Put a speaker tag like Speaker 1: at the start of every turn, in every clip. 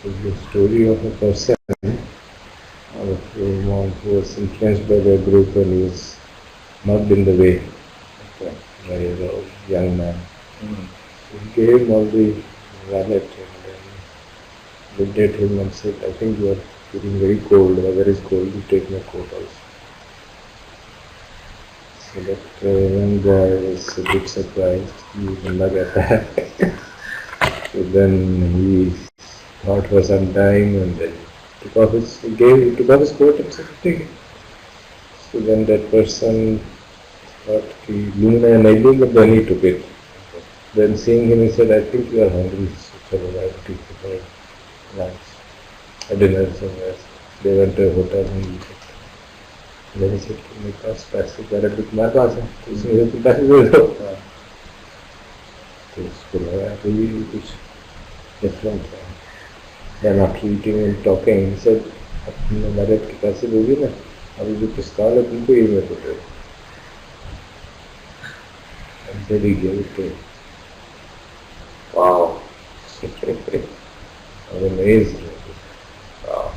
Speaker 1: is the story of a person who was influenced by the group and he was knocked in the way by a young man. So he gave him all the wallet and then looked at him and said, I think you are feeling very cold. The weather is cold, you take my coat also. So that young boy was a bit surprised. He didn't look at that. So then he thought for some time and then took off his coat and said, take it. So then that person thought he luna and I but then he took it. Then seeing him he said, I think you are hungry, so I will take you for lunch or dinner somewhere. They went to a hotel and he said, then he said, मेरे पास पैसे ज़रा भी तुम्हारे पास है तो उसने तो पैसे दे दो तो उसको लगा कि ये कुछ डिफरेंट है. Then after eating and talking, he said, अब तुमने मदद के पैसे दोगी ना अभी जो पिस्तौल है तुमको ये मैं तो दे. And then he gave it to him. Wow. I was amazed. Wow.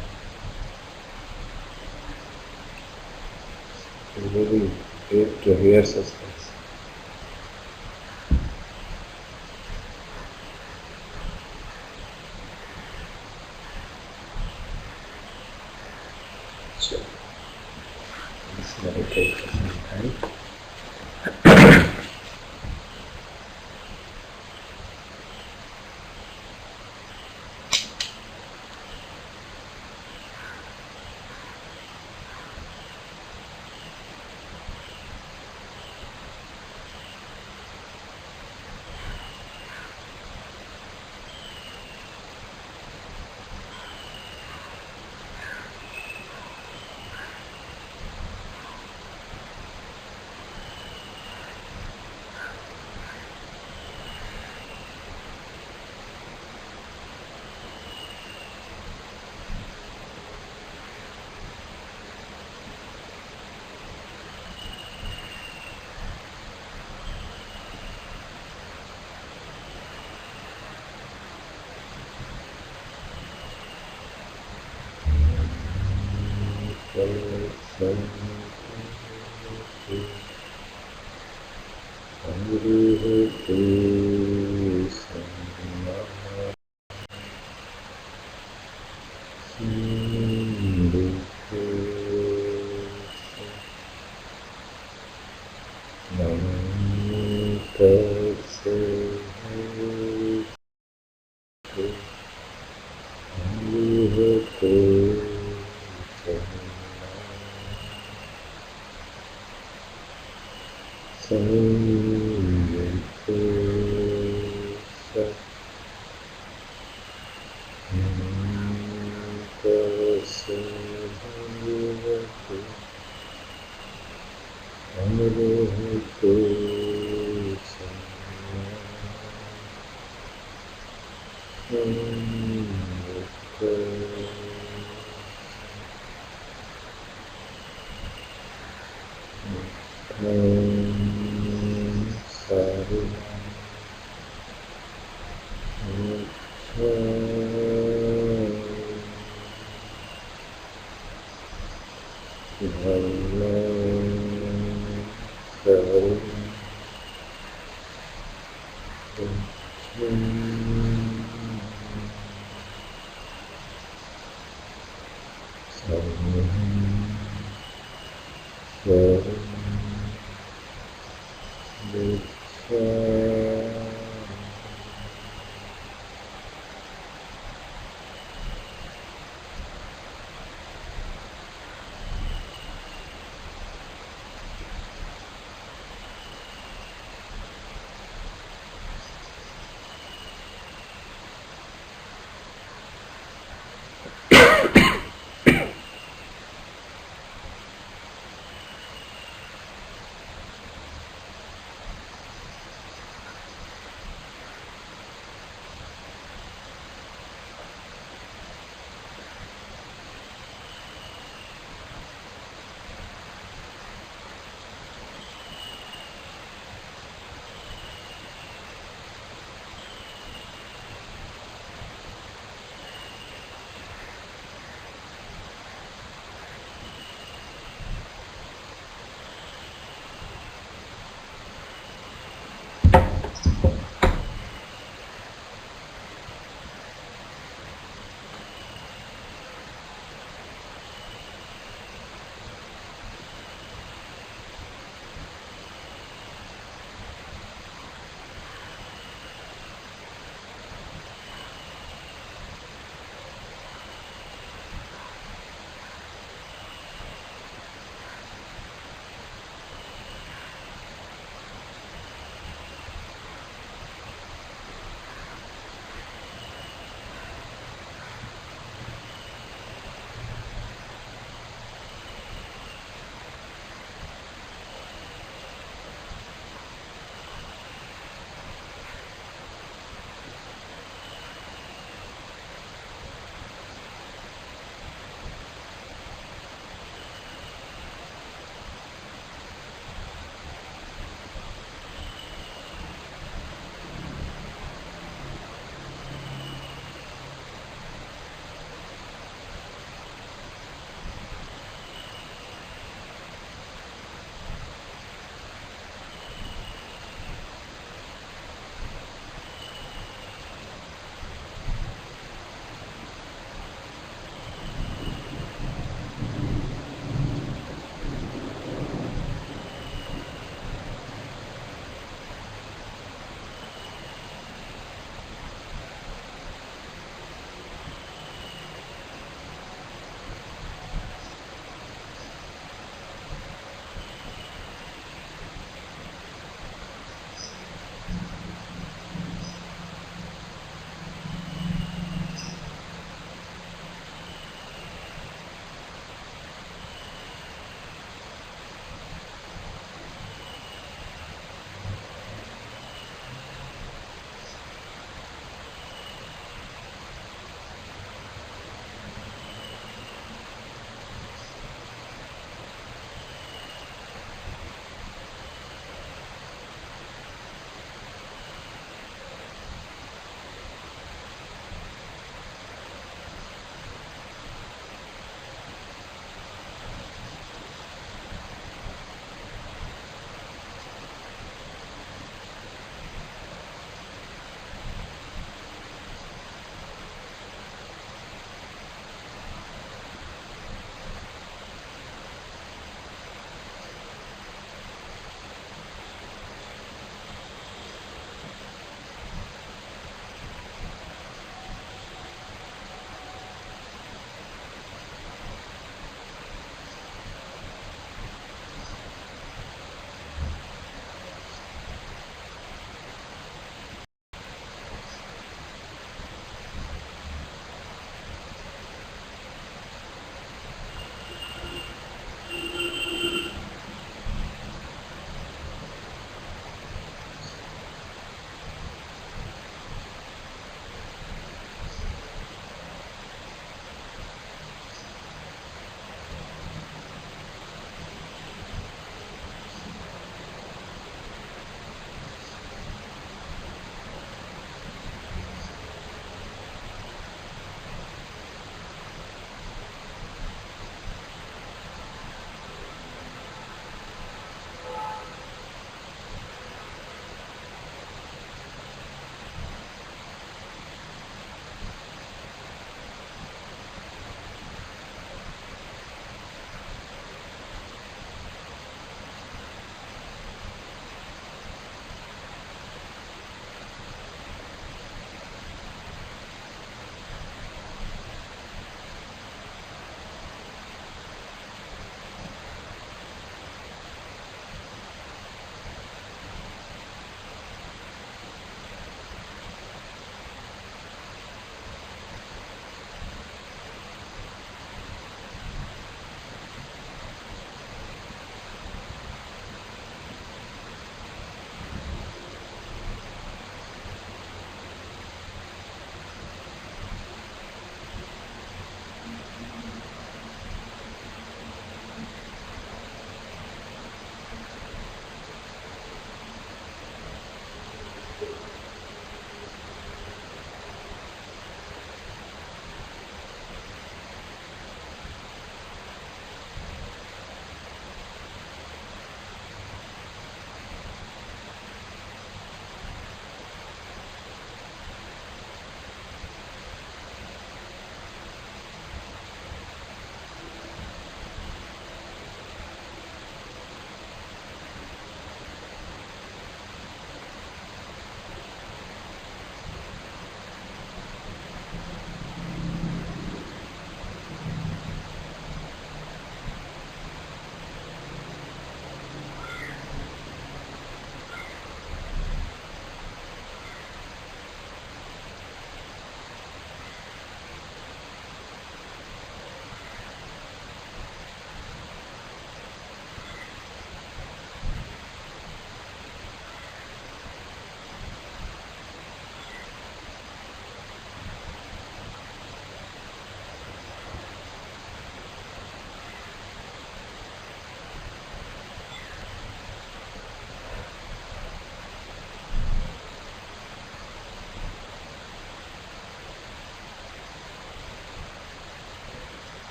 Speaker 1: It's really great to hear such things. So, let's meditate for some time.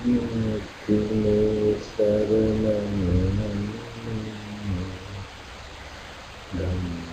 Speaker 1: किमे शरणं धम्मो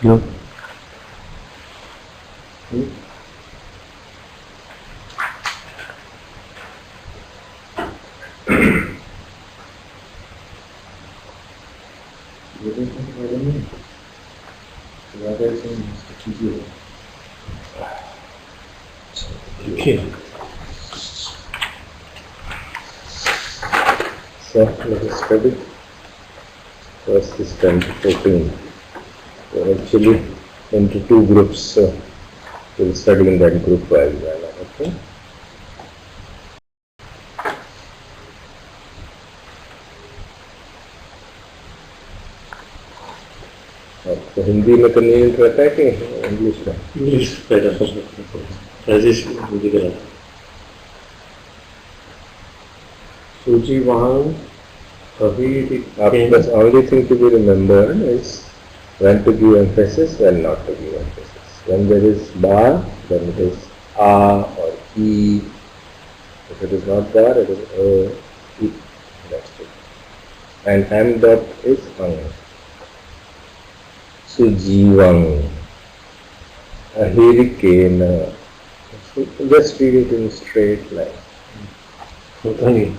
Speaker 2: Hello. Okay.
Speaker 1: So let us study. First is 10 to 14. We're actually into two groups, so we'll study in that group while we are, okay? तो हिंदी में तो नहीं रहता है कि English में?
Speaker 2: इंग्लिश पैदा कर सकते हैं, राजेश हिंदी का। सूजी वहाँ अभी
Speaker 1: That's only thing to be remembered is when to give emphasis, when not to give emphasis. When there is ba, then it is a or e. If it is not ba, it is o, e. That's it. And m dot is ang. Sujivang. Ahirikena. So just read it in straight line.
Speaker 2: होता नहीं।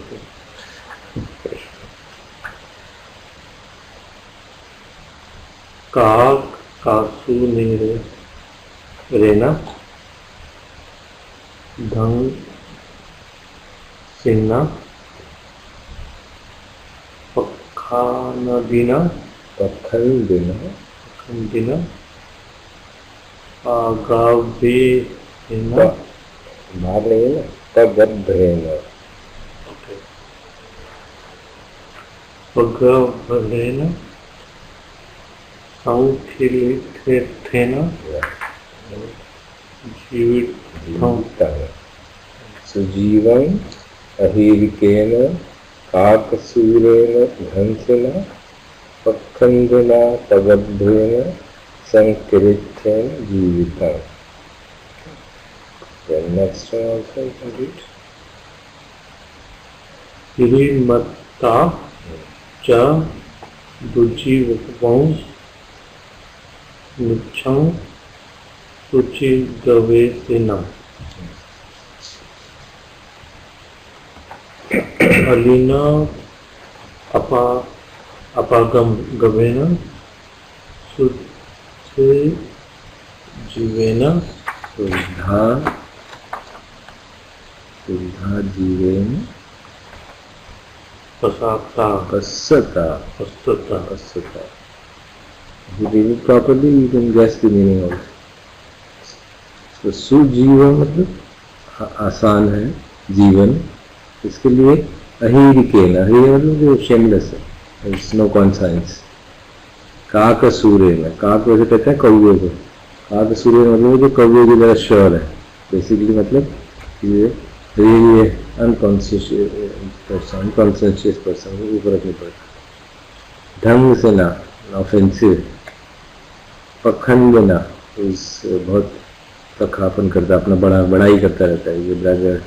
Speaker 2: काक कासू ने Raina Dhang सिन्ना पक्खा नदीना
Speaker 1: Pakhandina.
Speaker 2: खंडिना आगावे Hina
Speaker 1: बाहर नहीं है ना, पगबद्धेना.
Speaker 2: पगभलेना संखिलिथेना जीवित
Speaker 1: सुजीवं अहीरिकेन काकसूरेण धंसिना पखंडिना पगद्धेन संकीर्तेन जीवितं. Then next one also complete.
Speaker 2: हिरिमत्ता च दुजीवं निच्छं शुचिगवेसेना अलीना अपागम गवेन शुद्धि जीवेन
Speaker 1: सुधा जीवेन
Speaker 2: पसाता
Speaker 1: पश्यता.
Speaker 2: पस्तता.
Speaker 1: Pasata. If you read it properly, you can guess the meaning also. तो सुजीव मतलब आसान है जीवन. इसके लिए अहिरिकेन, अहिर मतलब जो शेमलेस है, इट्स नो कॉन्साइंस. काक सूर्य में, काक वैसे कहते हैं कौवे को. काक सूर्य मतलब जो कौवे की तरह श्योर है. बेसिकली मतलब ये रियली अनकॉन्शियस पर्सन को फर्क नहीं पड़ता. ढंग से ना, ऑफेंसिव. पखंड ना, बहुत तखापन करता, अपना बड़ाई करता रहता है, ये ब्रैगर्ट.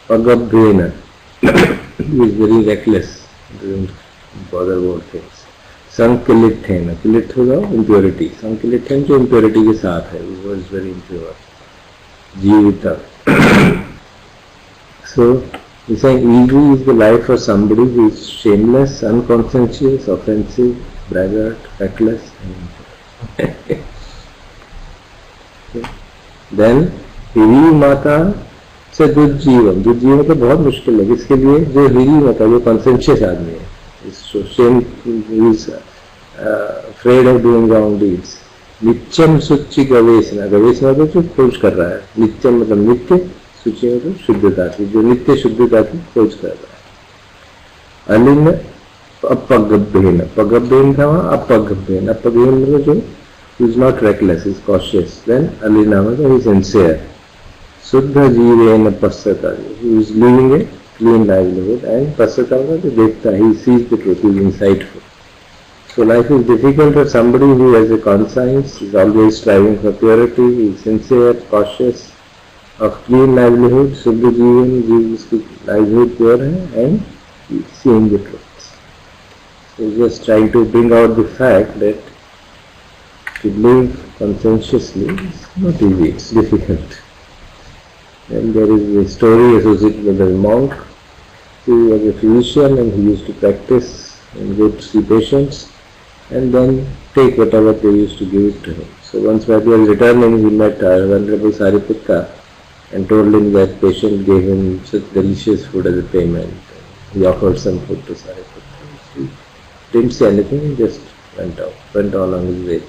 Speaker 1: पगभ्येन, is very reckless, doesn't bother about things. संकिलिठेन, किलिठ होगा इम्प्योरिटी, संकिलिठेन जो इम्प्योरिटी के साथ है, वो इज वेरी इम्प्योर. जीविता. So, he's saying easy is the life of somebody who is shameless, unconscientious, offensive, braggart, reckless. Then, हिरी माता से दुर्जीवन. दुर्जीवन तो बहुत मुश्किल है. इसके लिए जो हिरी माता, जो कॉन्सेंशियस आदमी है, afraid of doing wrong deeds. नित्यम सुचि गवेषणा. गवेषणा तो जो खोज कर रहा है. नित्यम मतलब नित्य, सुचि मतलब शुद्धता की, जो नित्य शुद्धता की खोज कर रहा है. अलिन अपगभ्येन. पगभ्येन था वहां अपगभ्येन. अपगभ्येन मतलब जो is not reckless, is cautious. Then alina मतलब is sincere. शुद्ध जीवेन पश्यता, he is living a clean livelihood. And पश्यता मतलब देखता, he sees the truth, he is insightful. So life is difficult for somebody who has a conscience, is always striving for purity, is sincere, cautious, of clean livelihood. शुद्ध जीवन, जिसकी livelihood pure है, and seeing the truth. So just trying to bring out the fact that to live conscientiously is not easy, it's difficult. And there is a story associated with a monk who was a physician and he used to practice and go to see patients and then take whatever they used to give it to him. So once while he was returning, he met Venerable Sariputta and told him that patient gave him such delicious food as a payment. He offered some food to Sariputta. He didn't say anything, he just went on his way.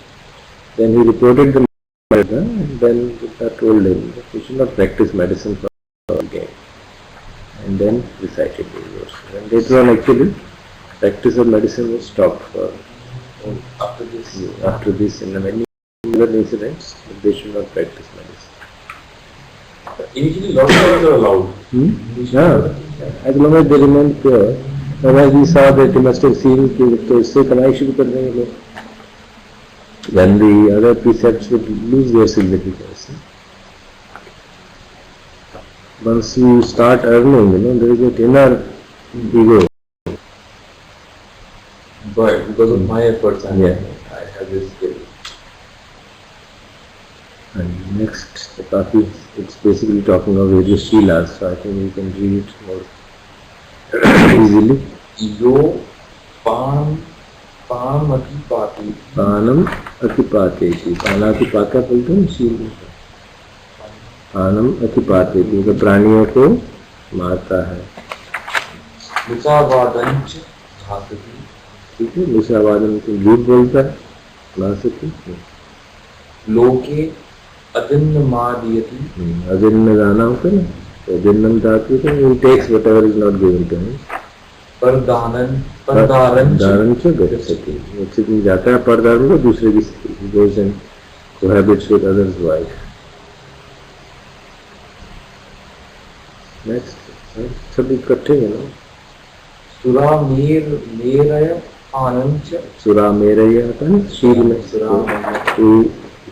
Speaker 1: Then he reported the matter and then Buddha told him that he should not practice medicine for again. And then recited the verse. And later on actually, practice of medicine was stopped for after this in many other incidents, they should not practice medicine.
Speaker 3: Initially lots of things are allowed.
Speaker 1: Yeah, as long as they remain pure. Otherwise we saw that he must have seen that तो इससे कमाई शुरू कर देंगे लोग. Then the other precepts would lose their significance. Once you start earning, there is a inner ego.
Speaker 3: But because of my efforts, I have this skill.
Speaker 1: And next, the topic, it's basically talking of various shilas, so I think you can read it more easily.
Speaker 3: Yo पानम अतिपाती.
Speaker 1: पानम अतिपातेति. पानातिपाता बोलते हैं शील. पानम अतिपातेति तो प्राणियों को मारता है.
Speaker 3: मुसावादंच घातकी.
Speaker 1: ठीक है, मुसावादन को झूठ बोलता है, नासकी.
Speaker 3: लोके अदिन्न मादियति.
Speaker 1: अदिन्न दाना होता है ना, तो अदिन्नम धातु तो he takes whatever is not given to him. परदारन से गच्छति. एक स्थिति जाता है परदारू को दूसरे की स्थिति. He goes and cohabits with others' wife. Next, सब इकट्ठे हैं ना.
Speaker 3: सुरामेरय पानंच.
Speaker 1: सुरामेरय आता है शील में. He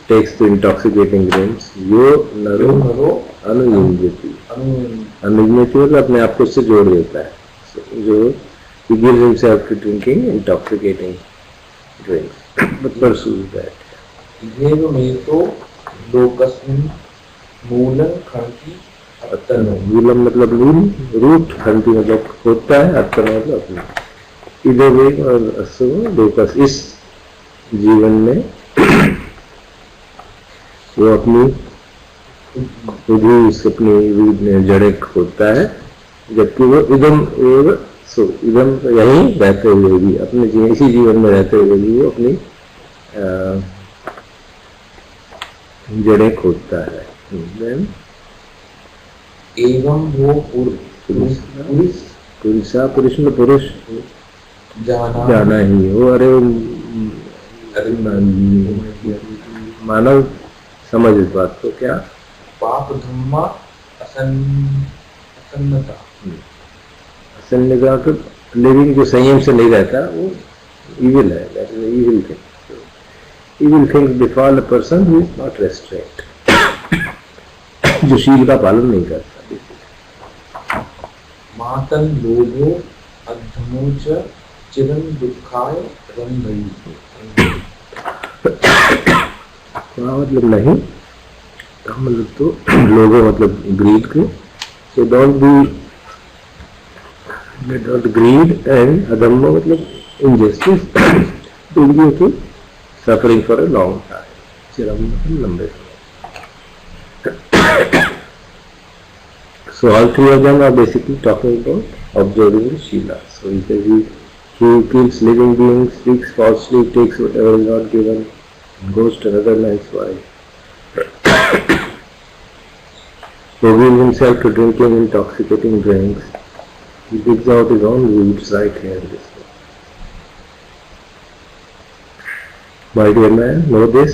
Speaker 1: takes the intoxicating drinks. यो नरो अनुयुंजति. अनुयुंजति मतलब अपने आप को उससे जोड़ देता है. जो he gives himself to drinking intoxicating drinks, but pursues that.
Speaker 3: इधेव में तो लोकस्मिन मूलन खंति अतन.
Speaker 1: मूलम मतलब मूल, रूट. खंति मतलब होता है, अतन मतलब अपना. इधेव और असो लोकस, इस जीवन में वो अपनी खुद ही उसकी अपनी जड़ें खोदता है, जबकि वो इदम एव सो, इदम यही रहते हुए भी, अपने इसी जीवन में रहते हुए भी वो अपनी जड़ें खोदता है। Then,
Speaker 3: एवं वो पुरुष
Speaker 1: पुरुष में पुरुष जाना ही हो। अरे मानव समझ इस बात को, क्या
Speaker 3: पाप धम्मा असन्नता,
Speaker 1: असन्नता तो लिविंग जो संयम से नहीं रहता वो evil है, that is an evil thing. Evil things befall a person who is not restrained, जो शील का पालन नहीं करता।
Speaker 3: मातन लोभो अधमो च चिरं दुखाय रंभई।
Speaker 1: क्या मतलब नहीं, क्या मतलब तो लोगों मतलब ग्रीड के, so don't greed, and adhamma मतलब injustice will lead to suffering for a long time. चिरम मतलब लंबे समय। So all three of them are basically talking about observing the Shila. So he says he kills living beings, speaks falsely, takes whatever is not given, and goes to another man's wife. Reveals himself to drinking intoxicating drinks. He digs out his own roots right here in this world. My dear man, know this,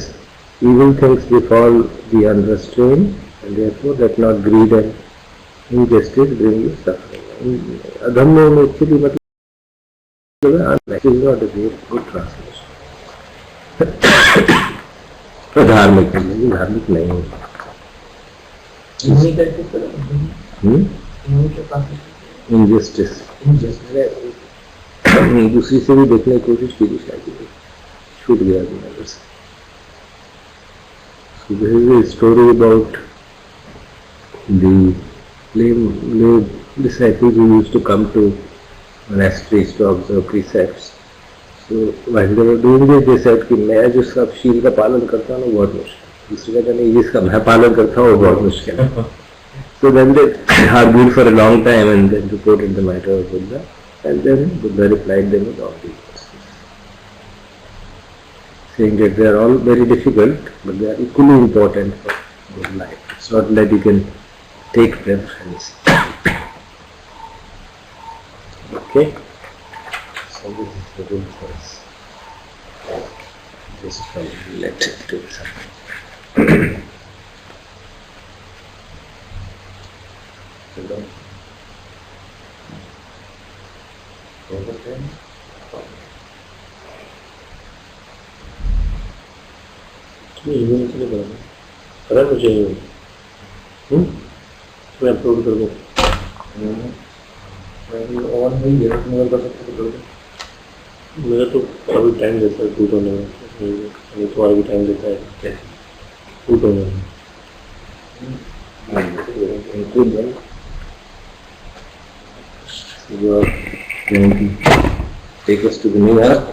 Speaker 1: evil things befall the unrestrained, and therefore that not greed and injustice bring you suffering. Adhamma में actually मतलब is not a very good translation. धार्मिक नहीं है। Injustice. दूसरी से भी देखने की कोशिश की शायद छूट गया नजर से। So this is a story about the lay disciples who used to come to monasteries to observe precepts. So while they were doing this, they said कि मैं जो सब शील का पालन करता हूँ बहुत मुश्किल, दूसरी कहता नहीं जिसका मैं पालन करता हूँ बहुत मुश्किल है। So then they argued for a long time and then reported the matter of Buddha, and then Buddha replied them with all these verses, saying that they are all very difficult, but they are equally important for good life. It's not that you can take preference. Okay? So this is the good verse. Just let it do something.
Speaker 2: Email के लिए करा मुझे मैं upload कर दूँ
Speaker 3: और नहीं है मगर कर सकते तो
Speaker 2: मेरा तो अभी टाइम देता है टूट होने में, ये तो अभी टाइम देता है कैसे टूट होने में।
Speaker 1: You are going to take us to the new earth.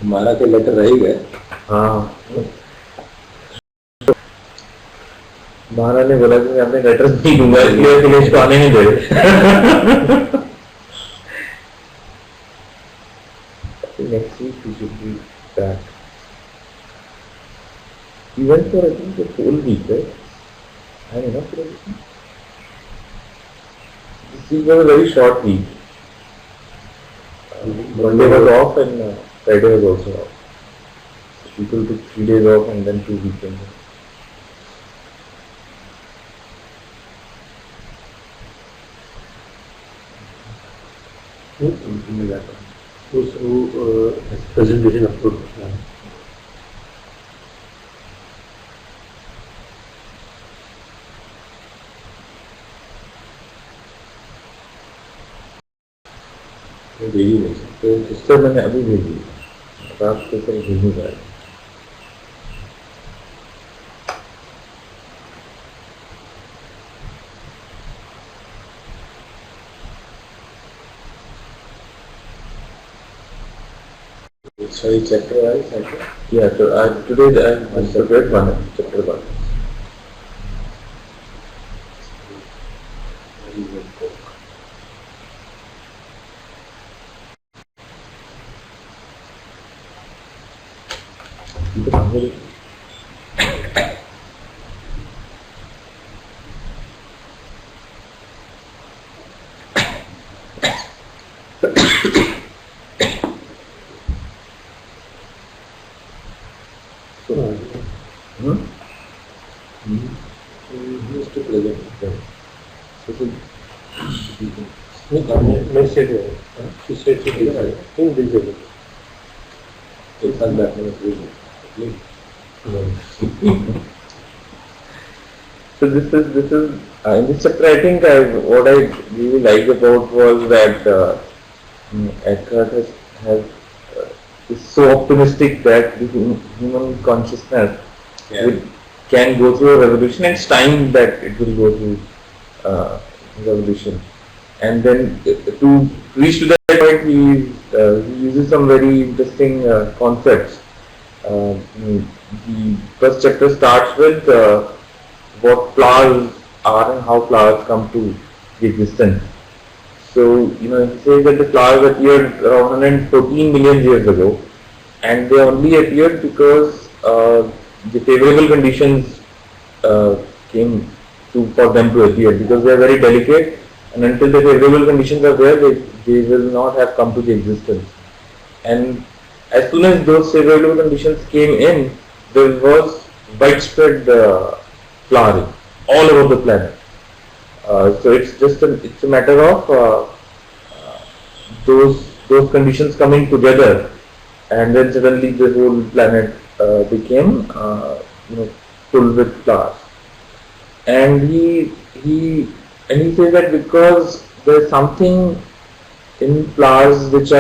Speaker 1: हमारा तो लेटर रह ही गए।
Speaker 3: हाँ, महाराज ने बोला कि मैं अपने लेटर नहीं दूंगा, इसलिए फिनिश को आने नहीं दे। Next week we should be back. We went for I think the whole week, right? I don't know. This week was a very short week. Monday was off and Friday was also off. People took 3 days off and then 2 weekends.
Speaker 2: Presentation upload करना है।
Speaker 3: भेज ही नहीं सकते, जिससे मैंने अभी भेजी रात को कहीं भेजनी पाए। Sorry, chapter wise, I think.
Speaker 1: Yeah, so today I prepared one chapter one.
Speaker 3: Very good book. Used to present.
Speaker 2: मैं सेट है she said she did in digital
Speaker 3: It's not that much reading.
Speaker 1: So this is in this chapter I think what I really liked about was that Eckhart has is so optimistic that the human consciousness can go through a revolution, and it's time that it will go through revolution. And then to reach to that point, he uses some very interesting concepts. The first chapter starts with what flowers are and how flowers come to the existence. So, he says that the flowers appeared around 114 million years ago, and they only appeared because the favorable conditions came for them to appear, because they are very delicate, and until the favorable conditions are there, they will not have come to the existence. And as soon as those favorable conditions came in, there was widespread flowering all over the planet. So it's just a matter of those conditions coming together, and then suddenly the whole planet became full with flowers. And he says that because there is something in flowers which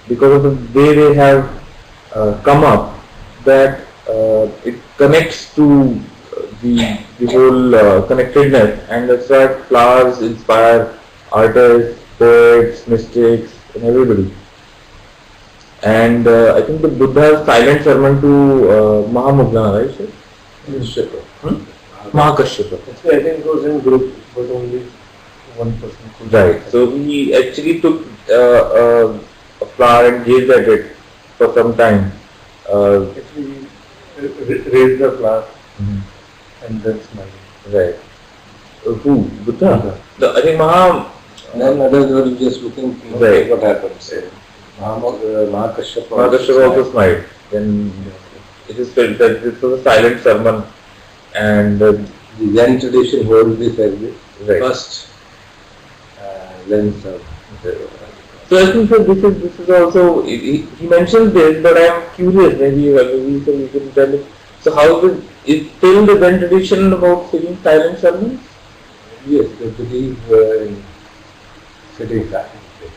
Speaker 1: because of the way they have come up, that it connects to the whole connectedness, and that's why flowers inspire artists, poets, mystics, and everybody. And I think the Buddha's silent sermon to Mahamudgana, right? Mahakashyapa.
Speaker 2: actually I think it was in group but only one person could
Speaker 1: Right. So he actually took a flower and gazed at it for some time.
Speaker 2: actually raised the flower and then smiled.
Speaker 1: Right. Who? Buddha? I think
Speaker 3: Then others were just looking
Speaker 1: Right.
Speaker 3: what happens. Mahakashyapa
Speaker 1: Mahakashyapa also smiled. Then it is felt that this was a silent sermon, and
Speaker 3: The Zen tradition holds this as the
Speaker 1: Right.
Speaker 3: first lens of
Speaker 1: so I think that this is also he mentions this, but I am curious. Maybe you can tell me. So how is still the Zen tradition about singing silent sermons?
Speaker 3: Yes, they believe in sitting silently.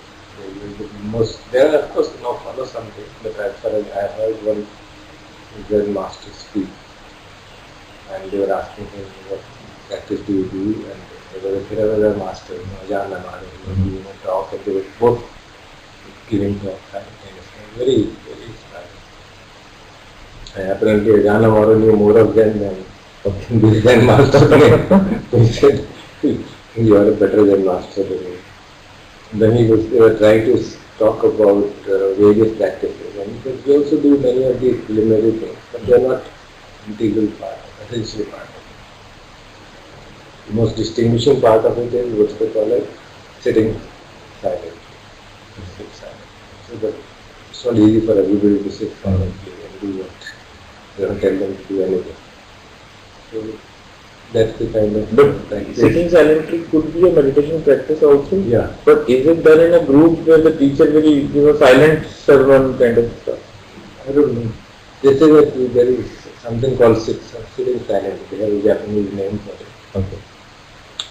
Speaker 3: There are of course no follow something, but as far as I heard one Zen master speak, and they were asking him what practice do you do, and there was a Theravada master, Ajahn Lamada, giving a talk, and they were both giving talk simultaneously. Very, very inspiring. And apparently Ajahn Lamada knew more of Zen than the Zen master. He said, you are a better Zen master than me. Then they were trying to talk about various practices, and because we also do many of these preliminary things, but they are not integral part, essential part of it. The most distinguishing part of it is what they call it sitting silently. Sit silently. So that it's not easy for everybody to sit silently and do what they don't tell them to do anything. So that's the kind of
Speaker 1: But
Speaker 3: practice.
Speaker 1: sitting silently could be a meditation practice also.
Speaker 3: Yeah.
Speaker 1: But is it done in a group where the teacher will give a silent sermon kind of stuff?
Speaker 3: I don't know. They say that there is something called sitting silently. They have a Japanese name for it.
Speaker 1: Okay.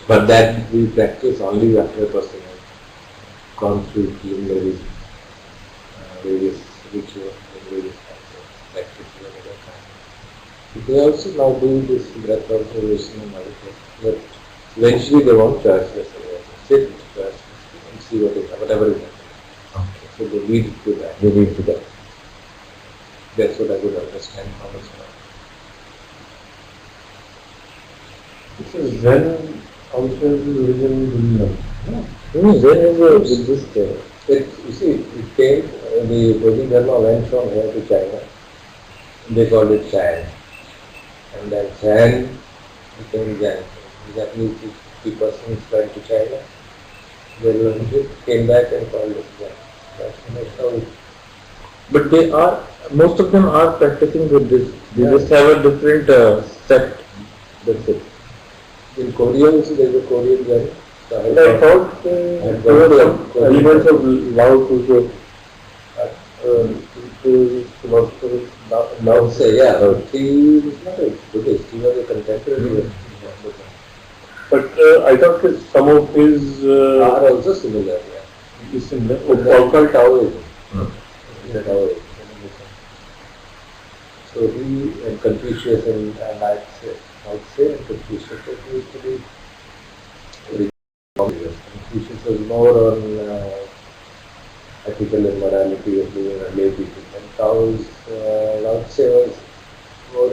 Speaker 3: But that we practice only after a person has gone through preliminary various rituals and various kinds of practices at other times. They also now do this breath observation and other things. But eventually they want choice. Sit first and see whatever is happening.
Speaker 1: Okay.
Speaker 3: So they lead to that.
Speaker 1: They lead to that.
Speaker 3: That's what I could understand from his mind.
Speaker 2: So Zen also is religion in Buddhism.
Speaker 1: Zen is a Buddhist.
Speaker 3: You see, it came, the Bodhidharma went from here to China. They called it Chan. And then Chan became Zen. Exactly 50 persons went to China. They learned it, came back and called it Zen. That's how it.
Speaker 1: But they are, most of them are practicing Buddhist. They
Speaker 3: Yeah.
Speaker 1: just have a different sect. That's it.
Speaker 3: In Korea also there is a Korean Zen. So
Speaker 2: And I thought there were some elements of Lao Tzu, philosopher
Speaker 3: Lao Tse, yeah, he was not a Buddhist, he was a contemporary of Buddha.
Speaker 2: but I thought that some of his
Speaker 3: Are also similar, yeah.
Speaker 2: is similar.
Speaker 3: Called Taoism.
Speaker 1: Hmm.
Speaker 3: The Taoism. So he and Confucius and Lao Tse and Confucius, they used to be very popular. Confucius was more on ethical and morality of being a lay people. And Lao Tse was more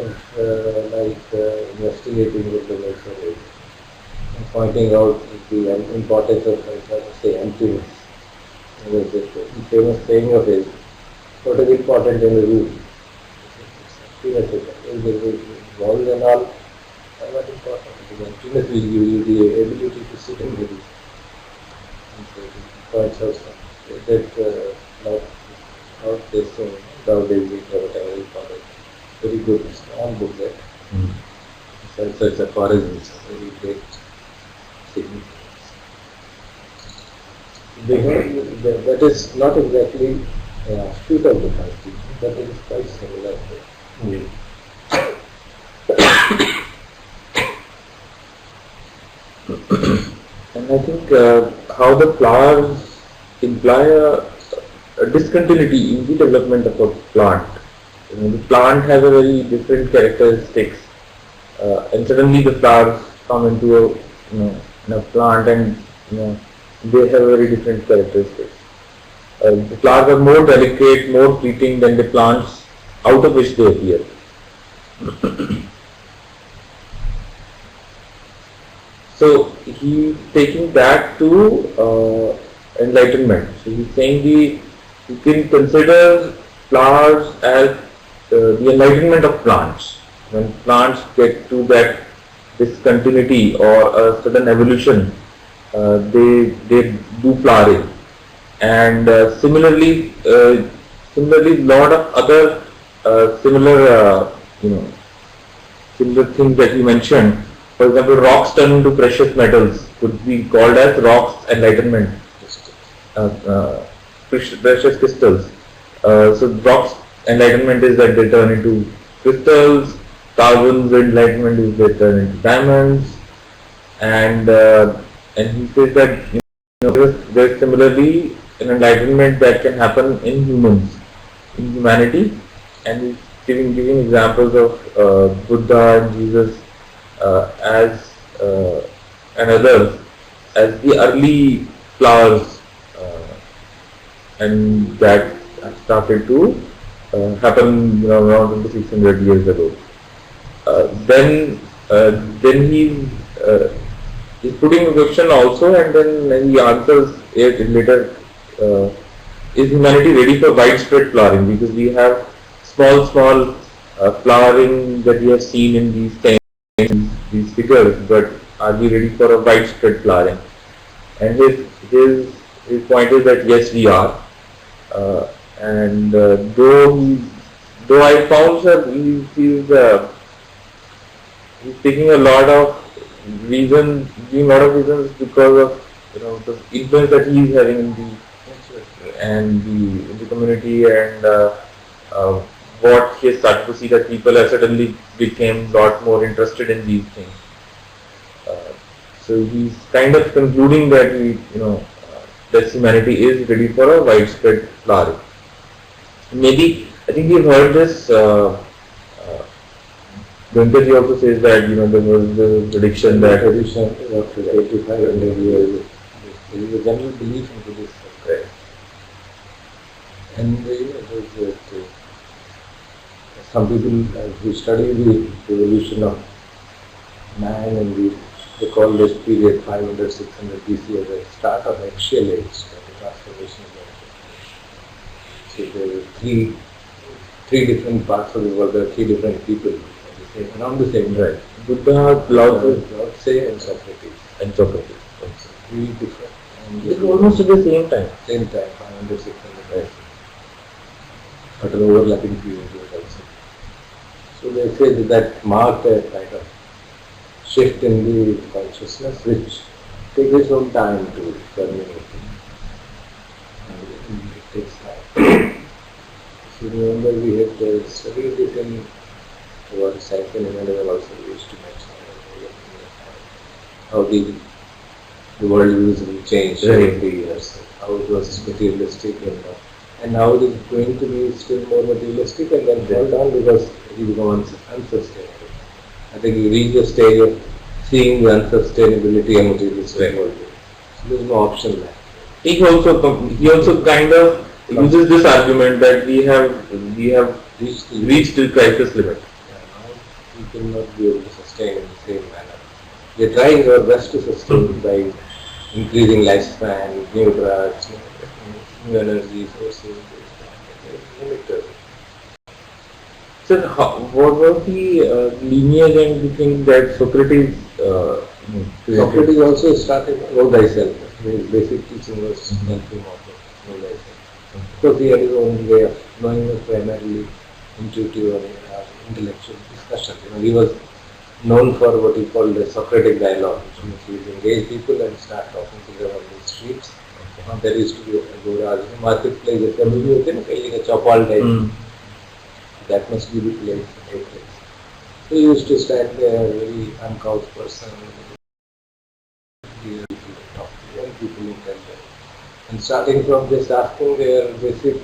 Speaker 3: investigating what the nature is and pointing out the importance of, say, emptiness. There was a famous saying of his, what is important in the room? Emptiness is walls and all are not important. The emptiness will give you the ability to sit in the room. And so he points out that not this Taoism or whatever you call it. Very good, strong book there. So it's a aphorism, it's a very great significance. That is not exactly an offshoot of the constitution, but it is quite similar.
Speaker 1: And I think how the flowers imply a discontinuity in the development of a plant. The plant has a very different characteristics, and suddenly the flowers come into a plant, and they have very different characteristics. The flowers are more delicate, more fleeting than the plants out of which they appear. So he's taking that to enlightenment. So he's saying you can consider flowers as the enlightenment of plants. When plants get to that discontinuity or a sudden evolution, they do flowering. And similarly, lot of other similar things that you mentioned. For example, rocks turn into precious metals could be called as rocks enlightenment, precious crystals. So rocks enlightenment is that they turn into crystals. Carbon's enlightenment is they turn into diamonds, and he says that there's similarly an enlightenment that can happen in humans, in humanity, and he's giving examples of Buddha and Jesus and others as the early flowers, and that started to happen around 600 years ago. Then he's putting a question also, and then he answers it later. Is humanity ready for widespread flowering? Because we have small flowering that we have seen in these things, these figures, but are we ready for a widespread flowering? And his point is that yes, we are. And though I found that he's taking a lot of reasons because of the influence that he is having in the community, and what he has started to see that people have suddenly became a lot more interested in these things. So he's kind of concluding that that humanity is ready for a widespread flowering. Maybe I think you've heard this. Gantaji also says that there was the prediction that
Speaker 3: Tradition of 8500 years. There is a general belief into this. Right? And some people who study the evolution of man and they call this period 500, 600 BC as a start of axial age, the transformation of the. So there were three different parts of the world, there are three different people around the same time.
Speaker 2: Buddha,
Speaker 3: Lao-Tse and Socrates.
Speaker 2: and Socrates.
Speaker 3: Three different. And
Speaker 2: It's almost at the same time.
Speaker 3: same time, 500, 600 years. But an overlapping period was also. So they say that marked a kind of shift in the consciousness which takes its own time to terminate. And it takes time. So remember we had studied it in our cycle and I also used to mention how the world usually changed over the years, how it was materialistic and now it is going to be still more materialistic and then fall down because it becomes unsustainable. I think you reach the stage of seeing the unsustainability of materialistic world. So there is no option left.
Speaker 2: He also kind of uses this argument that we have reached the crisis limit.
Speaker 3: Now we cannot be able to sustain in the same manner. We are trying our best to sustain by increasing lifespan, new drugs, new energy sources.
Speaker 2: So, what was the lineage and the thing that Socrates?
Speaker 3: Socrates also started know thyself. His basic teaching was nothing more know thyself. Because he had his own way of knowing was primarily intuitive or intellectual discussion. He was known for what he called the Socratic dialogue, which means he would engage people and start talking to them on the streets. There used to be a Agora, marketplace, a family, a chopal type. That must be the place. So he used to stand there, a very uncouth person, talk to young people in them. And starting from just asking their basic,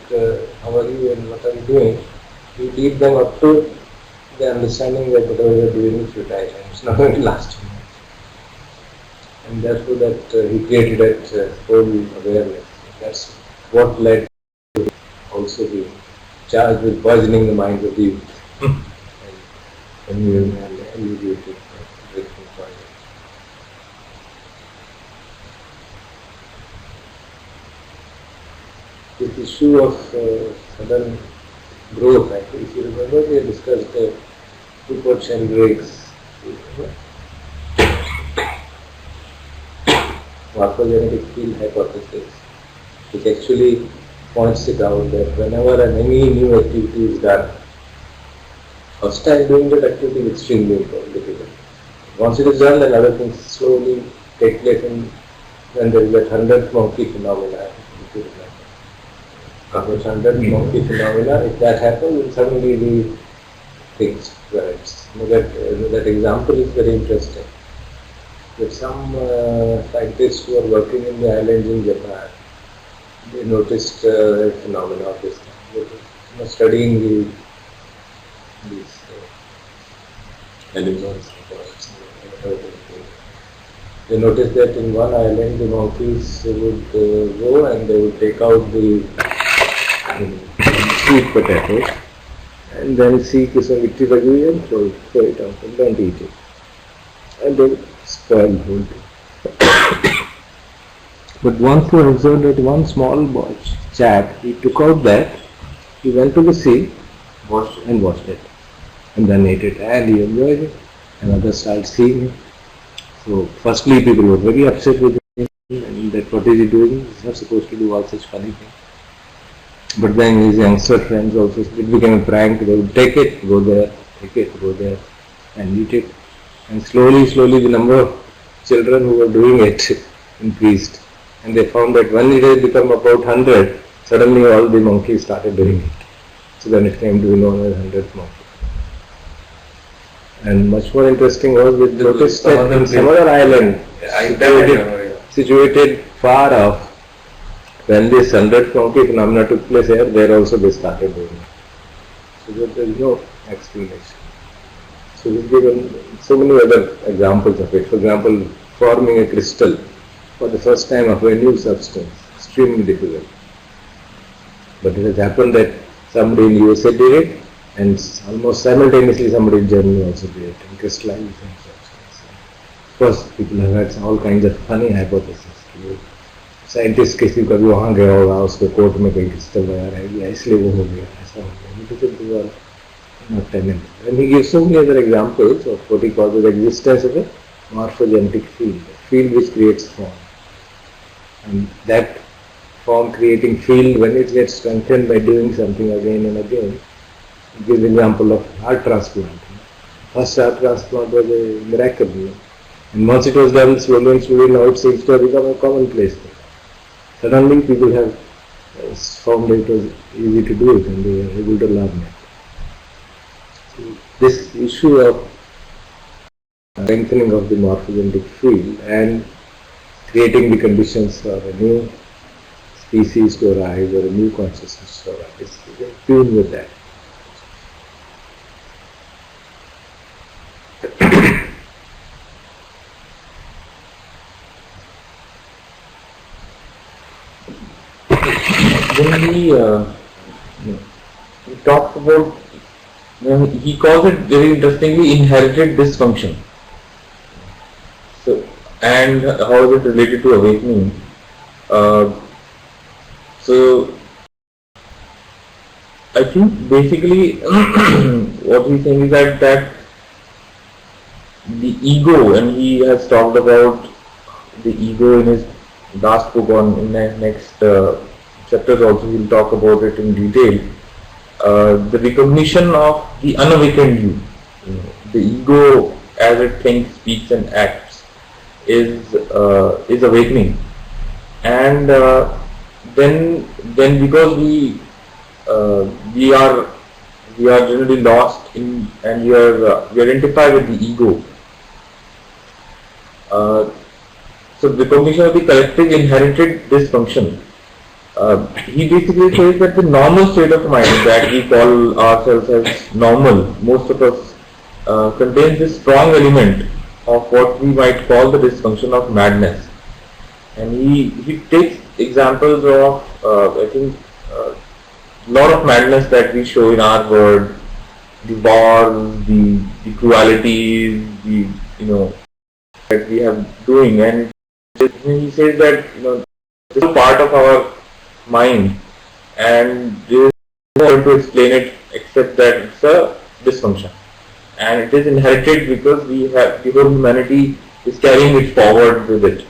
Speaker 3: how are you and what are you doing, you lead them up to the understanding that whatever you are doing is futile and it's not going to last. And therefore that he created that whole awareness. That's what led to also being charged with poisoning the minds of the youth. and alleviating drinking poison. This issue of sudden growth, I think if you remember, we had discussed Rupert Sheldrake's morphogenetic field hypothesis, which actually points it out that whenever any new activity is done, first time doing that activity is extremely difficult. Once it is done, then other things slowly take place, and then there is that 100th monkey phenomena. If you remember. That 100th monkey phenomena, if that happens, then suddenly the things rise. That example is very interesting. That some scientists who are working in the islands in Japan, they noticed a phenomena of this kind. They were studying these animals. They noticed that in one island the monkeys would go and they would take out the sweet potatoes and then see कि इसमें मिट्टी लगी हुई है, throw it out and don't eat it. And they would spoil the whole thing. But once they observed that one small boy, chap, he took out that, he went to the sea, washed it, and then ate it, and he enjoyed it, and others started seeing it. So firstly people were very upset with him, and that what is he doing? He's not supposed to do all such funny things. But then his youngster friends also, it became a prank. They would take it, go there, and eat it. And slowly the number of children who were doing it increased. And they found that when it had become about 100, suddenly all the monkeys started doing it. So then it came to be known as 100th monkey. And much more interesting was with noticed that in some other island, situated far off, when this 100th monkey phenomena took place here, there also they started doing it. So that there is no explanation. So we've given so many other examples of it. For example, forming a crystal for the first time of a new substance, extremely difficult.
Speaker 1: But it has happened that somebody in USA did it, and almost simultaneously somebody in Germany also did it, and crystallized themselves. Of course, people have had all kinds of funny hypotheses. Scientist किसी कभी वहाँ गया होगा, उसके court में कहीं crystal वगैरह रह गया, इसलिए वो हो गया, ऐसा हो गया. Not tenant. And he gives so many other examples of what he calls the existence of a morphogenetic field which creates form. And that form creating field, when it gets strengthened by doing something again and again, he gives an example of heart transplant. First heart transplant was a miracle. And once it was done slowly, now it seems to have become a commonplace. Suddenly people have found it was easy to do it and they are able to learn it. This issue of strengthening of the morphogenetic field and creating the conditions for a new species to arise or a new consciousness to arise is in tune with that.
Speaker 4: When he talks about, he calls it very interestingly inherited dysfunction. So, and how is it related to awakening? So, I think basically what he's saying is that the ego, and he has talked about the ego in his last book in the next chapters also, he will talk about it in detail. The recognition of the unawakened you, the ego as it thinks, speaks and acts is awakening. And then because we are generally lost in, and we identify with the ego. So recognition of the collective inherited dysfunction. He basically says that the normal state of mind that we call ourselves as normal, most of us, contains this strong element of what we might call the dysfunction of madness. And he takes examples of, I think, a lot of madness that we show in our world, the wars, the cruelties, that we have doing. And he says that, this is part of our mind, and there is no way to explain it except that it's a dysfunction, and it is inherited because the whole humanity is carrying it forward with it.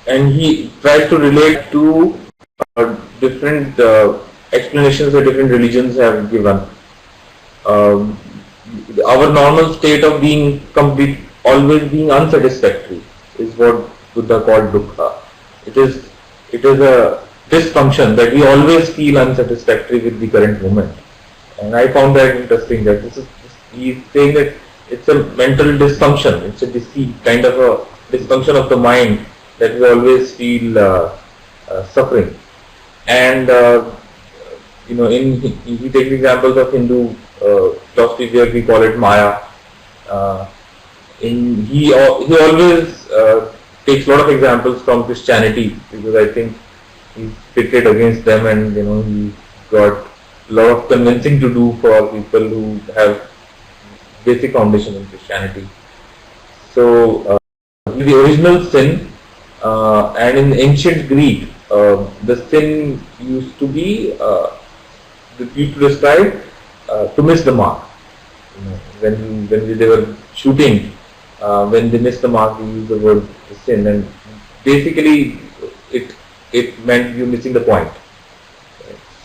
Speaker 4: And he tries to relate to different explanations that different religions have given. Our normal state of being complete, always being unsatisfactory, is what Buddha called dukkha. It is a dysfunction that we always feel unsatisfactory with the current moment. And I found that interesting, that he's saying that it's a mental dysfunction, it's a deceit, kind of a dysfunction of the mind, that we always feel suffering. And he takes examples of Hindu philosophy where we call it Maya. He always takes a lot of examples from Christianity, because I think he's pitted against them, and he got a lot of convincing to do for people who have basic foundation in Christianity. So the original sin, and in ancient Greek, the sin used to be used to describe to miss the mark. When they were shooting, when they missed the mark, they used the word sin, and basically it meant you missing the point.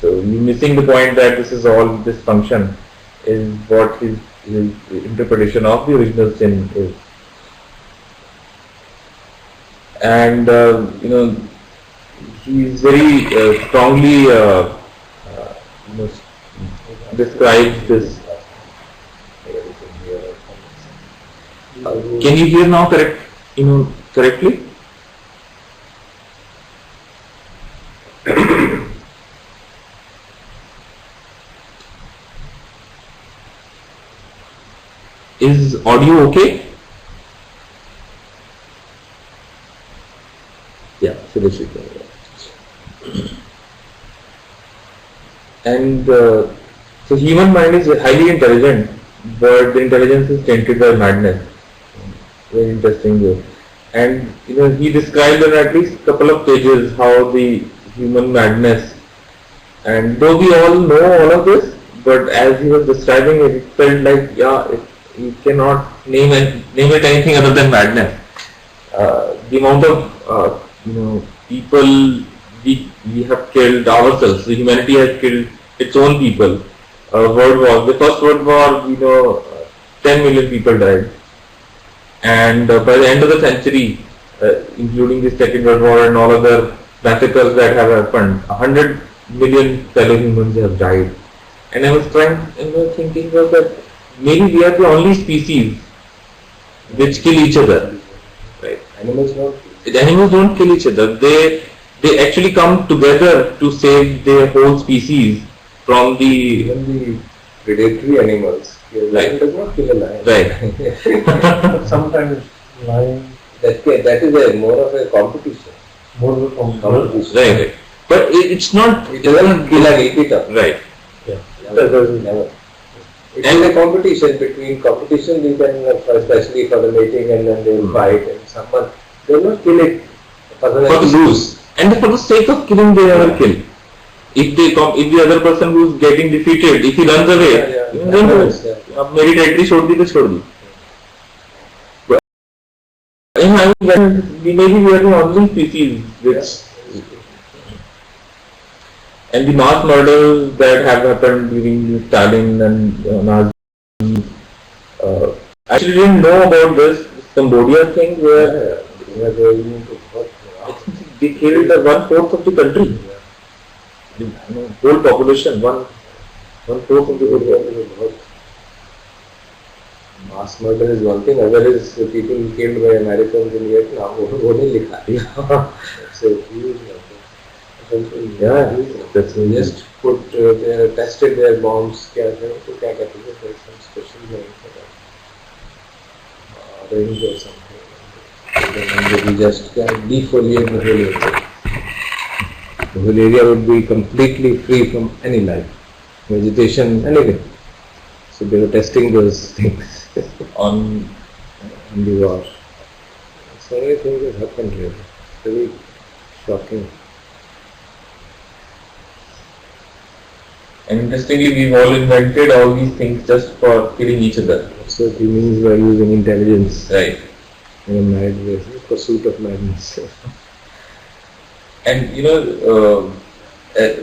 Speaker 4: So you missing the point that this is all dysfunction is what his interpretation of the original sin is. And he is very strongly describes this. Can you hear now correctly? Is audio okay? Yeah, finish it. And so human mind is highly intelligent, but the intelligence is tainted by madness. Very interesting way. And he described in at least a couple of pages how the human madness, and though we all know all of this, but as he was describing it, it felt like you cannot name it anything other than madness. The amount of people we have killed ourselves. The humanity has killed its own people. World War, the first World War, 10 million people died. And by the end of the century, including the Second World War and all other massacres that have happened, 100 million fellow humans have died. And I was thinking was that maybe we are the only species which kill each other. Right?
Speaker 3: Animals
Speaker 4: don't kill each other. They actually come together to save their whole species from the
Speaker 3: even the predatory animals. A lion does not kill a lion.
Speaker 4: Right.
Speaker 2: Sometimes lion
Speaker 3: That is more of a competition.
Speaker 2: more of a competition.
Speaker 4: Right. But it's not.
Speaker 3: It doesn't kill and eat it up.
Speaker 4: Right.
Speaker 3: Never. It is a competition. Between competition, you can, especially for the mating, and then they will fight, and someone they will not kill it
Speaker 4: For the lose. And for the sake of killing, they never kill. If the other person who is getting defeated, if he runs away, then मेरी territory छोड़ दी तो छोड़ दी. Maybe we are the only species which, and the mass murders that have happened during Stalin and Nazi. Actually didn't know about this Cambodia thing where they killed 1/4 of the country. The whole population, 1/4 of the population.
Speaker 3: Mass murder is one thing. Other is people killed by Americans in Vietnam. वो नहीं लिखा. It's a huge number.
Speaker 4: Yeah, that's
Speaker 3: Just put they tested their bombs. क्या कहते थे? There's some special name for that. Range or something. And we just defoliate the whole area. The whole area would be completely free from any life, vegetation, anything. So they were testing those things
Speaker 4: on
Speaker 3: in the war. So many things that happened here. Very shocking.
Speaker 4: And interestingly, we've all invented all these things just for killing each other.
Speaker 3: That's what he means by using intelligence
Speaker 4: Right.
Speaker 3: in a mad way. Pursuit of madness.
Speaker 4: And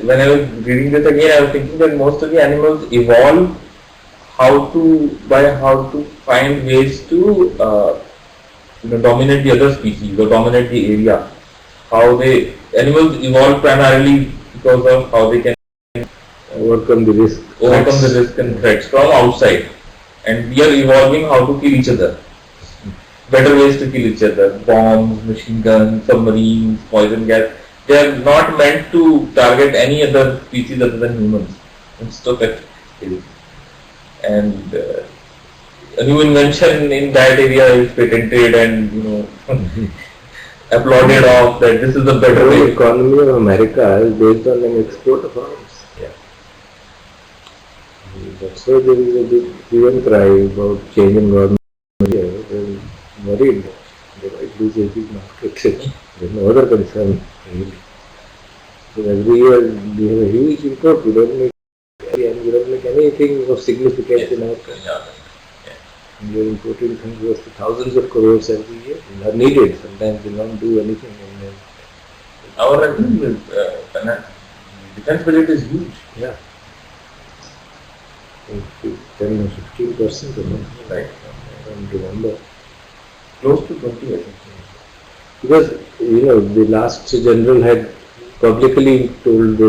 Speaker 4: when I was reading this again, I was thinking that most of the animals evolve how to find ways to dominate the other species or dominate the area. Animals evolve primarily because of how they can
Speaker 3: Overcome the risk.
Speaker 4: and threats from outside, and we are evolving how to kill each other. Better ways to kill each other: bombs, machine guns, submarines, poison gas. They are not meant to target any other species other than humans. Instead of killing. And a new invention in that area is patented and applauded off that this is the better
Speaker 3: The
Speaker 4: way.
Speaker 3: economy of America is based on an export of arms.
Speaker 4: Yeah.
Speaker 3: That's why there is a big hue and cry about changing government here. They're worried they might lose a big market. There's no other concern really. So every year we have a huge import. We don't make anything of significance in our country.
Speaker 4: Yeah.
Speaker 3: And we are importing things worth thousands of crores every year. They are needed. Sometimes they don't do anything. And then,
Speaker 4: Our defense budget is huge.
Speaker 3: yeah. 10 or 15% or something.
Speaker 4: Right.
Speaker 3: I don't remember.
Speaker 4: Close to 20, I think.
Speaker 3: Because, the last general had publicly told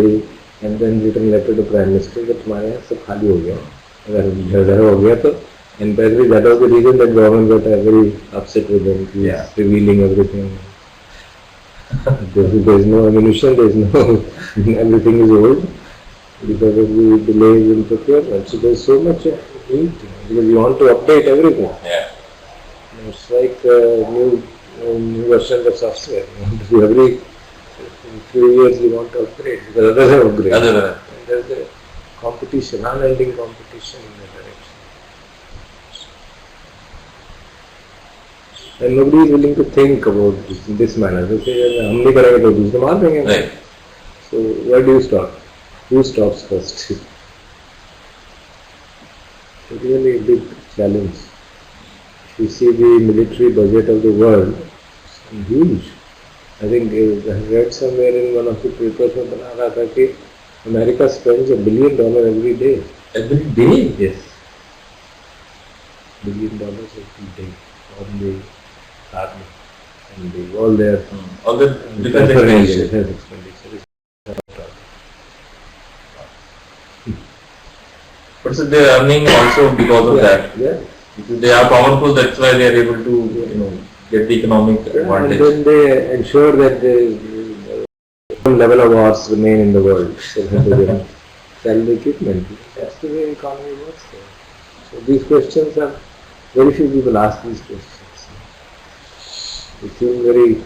Speaker 3: and then written letter to Prime Minister that हमारे यहाँ सब खाली हो गया. अगर घर हो गया तो, and by the way, that was the reason that government got very upset with them. He
Speaker 4: Yeah.
Speaker 3: is revealing everything. There's no ammunition, everything is old because of the delays in procurement. So there's so much need because you want to update everything.
Speaker 4: Yeah.
Speaker 3: It's like new versions of software. You want to do every few years you want to upgrade because others have upgraded. And there's a
Speaker 1: competition, unending competition in that direction. And nobody is willing to think about this in this manner. They say, हम नहीं करेंगे तो दूसरे मार देंगे.
Speaker 4: Right.
Speaker 1: So where do you stop? Who stops first? It's really a big challenge. If you see the military budget of the world, it's huge. I think I read somewhere in one of the papers में बना रहा था कि America spends $1 billion every day.
Speaker 4: Every day?
Speaker 1: Yes. $1 billion every day on the army and all their
Speaker 4: All the defense expenditure. But so they are earning also because of that.
Speaker 1: Yeah.
Speaker 4: Because they are powerful, that's why they are able to, get the economic advantage.
Speaker 1: And then they ensure that the level of wars remain in the world. So that they can sell the equipment. That's the way economy works. So these questions are, very few people ask these questions. They seem very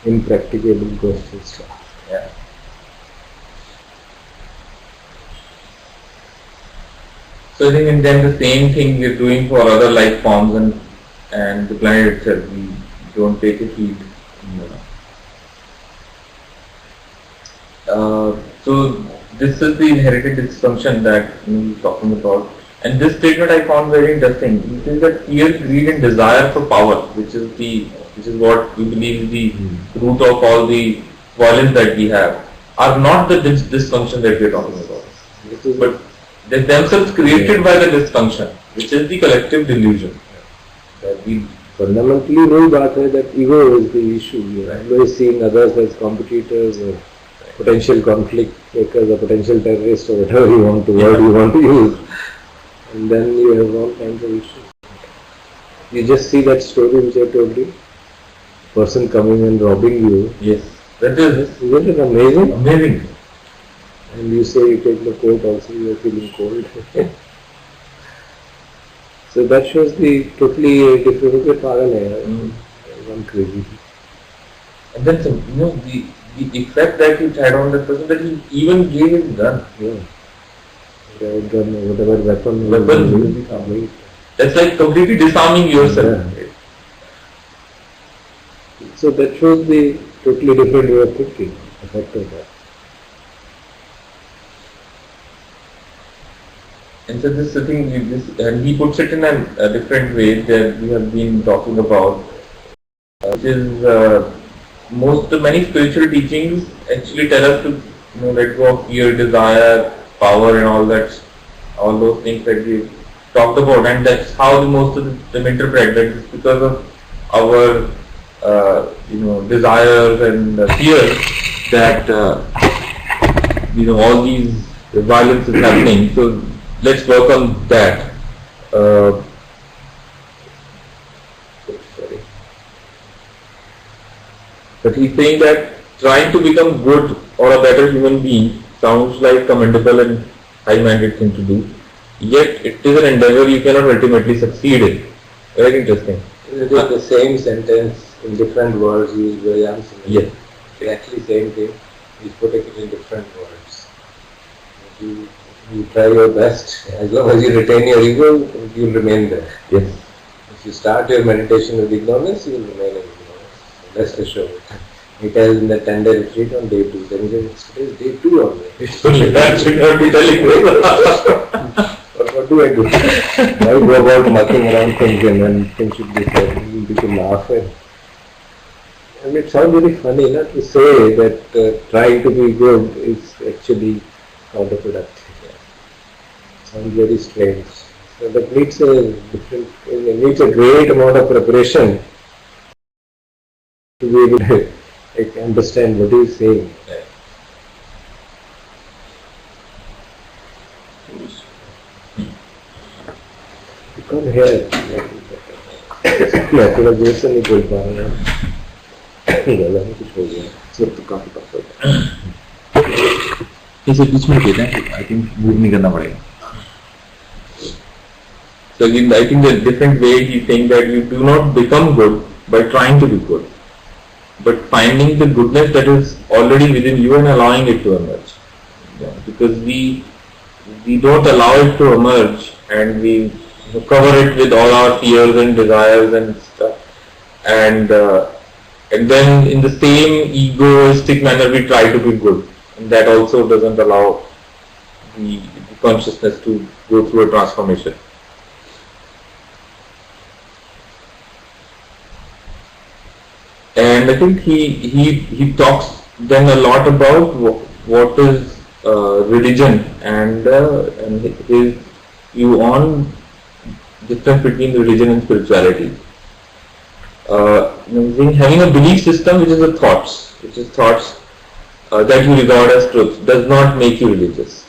Speaker 1: impracticable questions.
Speaker 4: Yeah. So I think in then the same thing we are doing for other life forms and the planet itself. We don't take a heed. So this is the inherited dysfunction that we're talking about. And this statement I found very interesting. It is that fear, greed, and desire for power, which is what we believe is the root of all the violence that we have, are not the dysfunction that we are talking about. But they themselves created by the dysfunction, which is the collective delusion.
Speaker 1: That we fundamentally वही बात है that ego is the issue. You're always seeing others as competitors or potential conflict makers or potential terrorists or whatever you want to word you want to use, and then you have all kinds of issues. You just see that story which I told you, person coming and robbing you.
Speaker 4: Yes, that is
Speaker 1: Isn't it amazing?
Speaker 4: amazing.
Speaker 1: And you say you take the coat also, you are feeling cold. So that shows the totally different pagal hai, one crazy.
Speaker 4: And then the effect that it had on that person, that he even gave his gun.
Speaker 1: Yeah. The gun or whatever weapon.
Speaker 4: Weapon. That's like completely disarming yourself.
Speaker 1: Yeah. So that shows the totally different way of thinking, effect of that.
Speaker 4: And so this is the thing, and he puts it in a different way that we have been talking about, which is many spiritual teachings actually tell us to let go of fear, desire, power, and all all those things that we talked about, and that's how most of them interpret that it's because of our desires and fear that all these violence is happening. So let's work on that. But he's saying that trying to become good or a better human being sounds like commendable and high-minded thing to do. Yet it is an endeavor you cannot ultimately succeed in. Very interesting.
Speaker 1: It is the same sentence in different words used very similar.
Speaker 4: Yes.
Speaker 1: Exactly same thing. He's putting it in different words. You try your best. As long as you retain your ego, you will remain there.
Speaker 4: Yes.
Speaker 1: If you start your meditation with ignorance, you will remain in ignorance. Rest assured. He tells in the 10-day retreat on day 2. Then he says, today is day 2 only.
Speaker 4: That should not be telling me.
Speaker 1: What do I do? I go about mucking around things and then things should be said. People laugh. And it sounds very funny to say that trying to be good is actually counterproductive. Sounds very strange. So that needs a great amount of preparation to be able to understand what he is saying. You can't hear. मैं थोड़ा जोर से नहीं बोल पा रहा हूँ। गला में कुछ हो गया। सिर्फ तो काफी टफ हो गया।
Speaker 4: इसे बीच में कहते हैं, I think मूव नहीं करना पड़ेगा. So again, I think the different way he's saying that you do not become good by trying to be good, but finding the goodness that is already within you and allowing it to emerge. Yeah, because we we don't allow it to emerge, and we cover it with all our fears and desires and stuff, and then in the same egoistic manner we try to be good, and that also doesn't allow the consciousness to go through a transformation. And I think he talks then a lot about what is religion and his view on difference between religion and spirituality. Having a belief system which is thoughts that you regard as truth does not make you religious.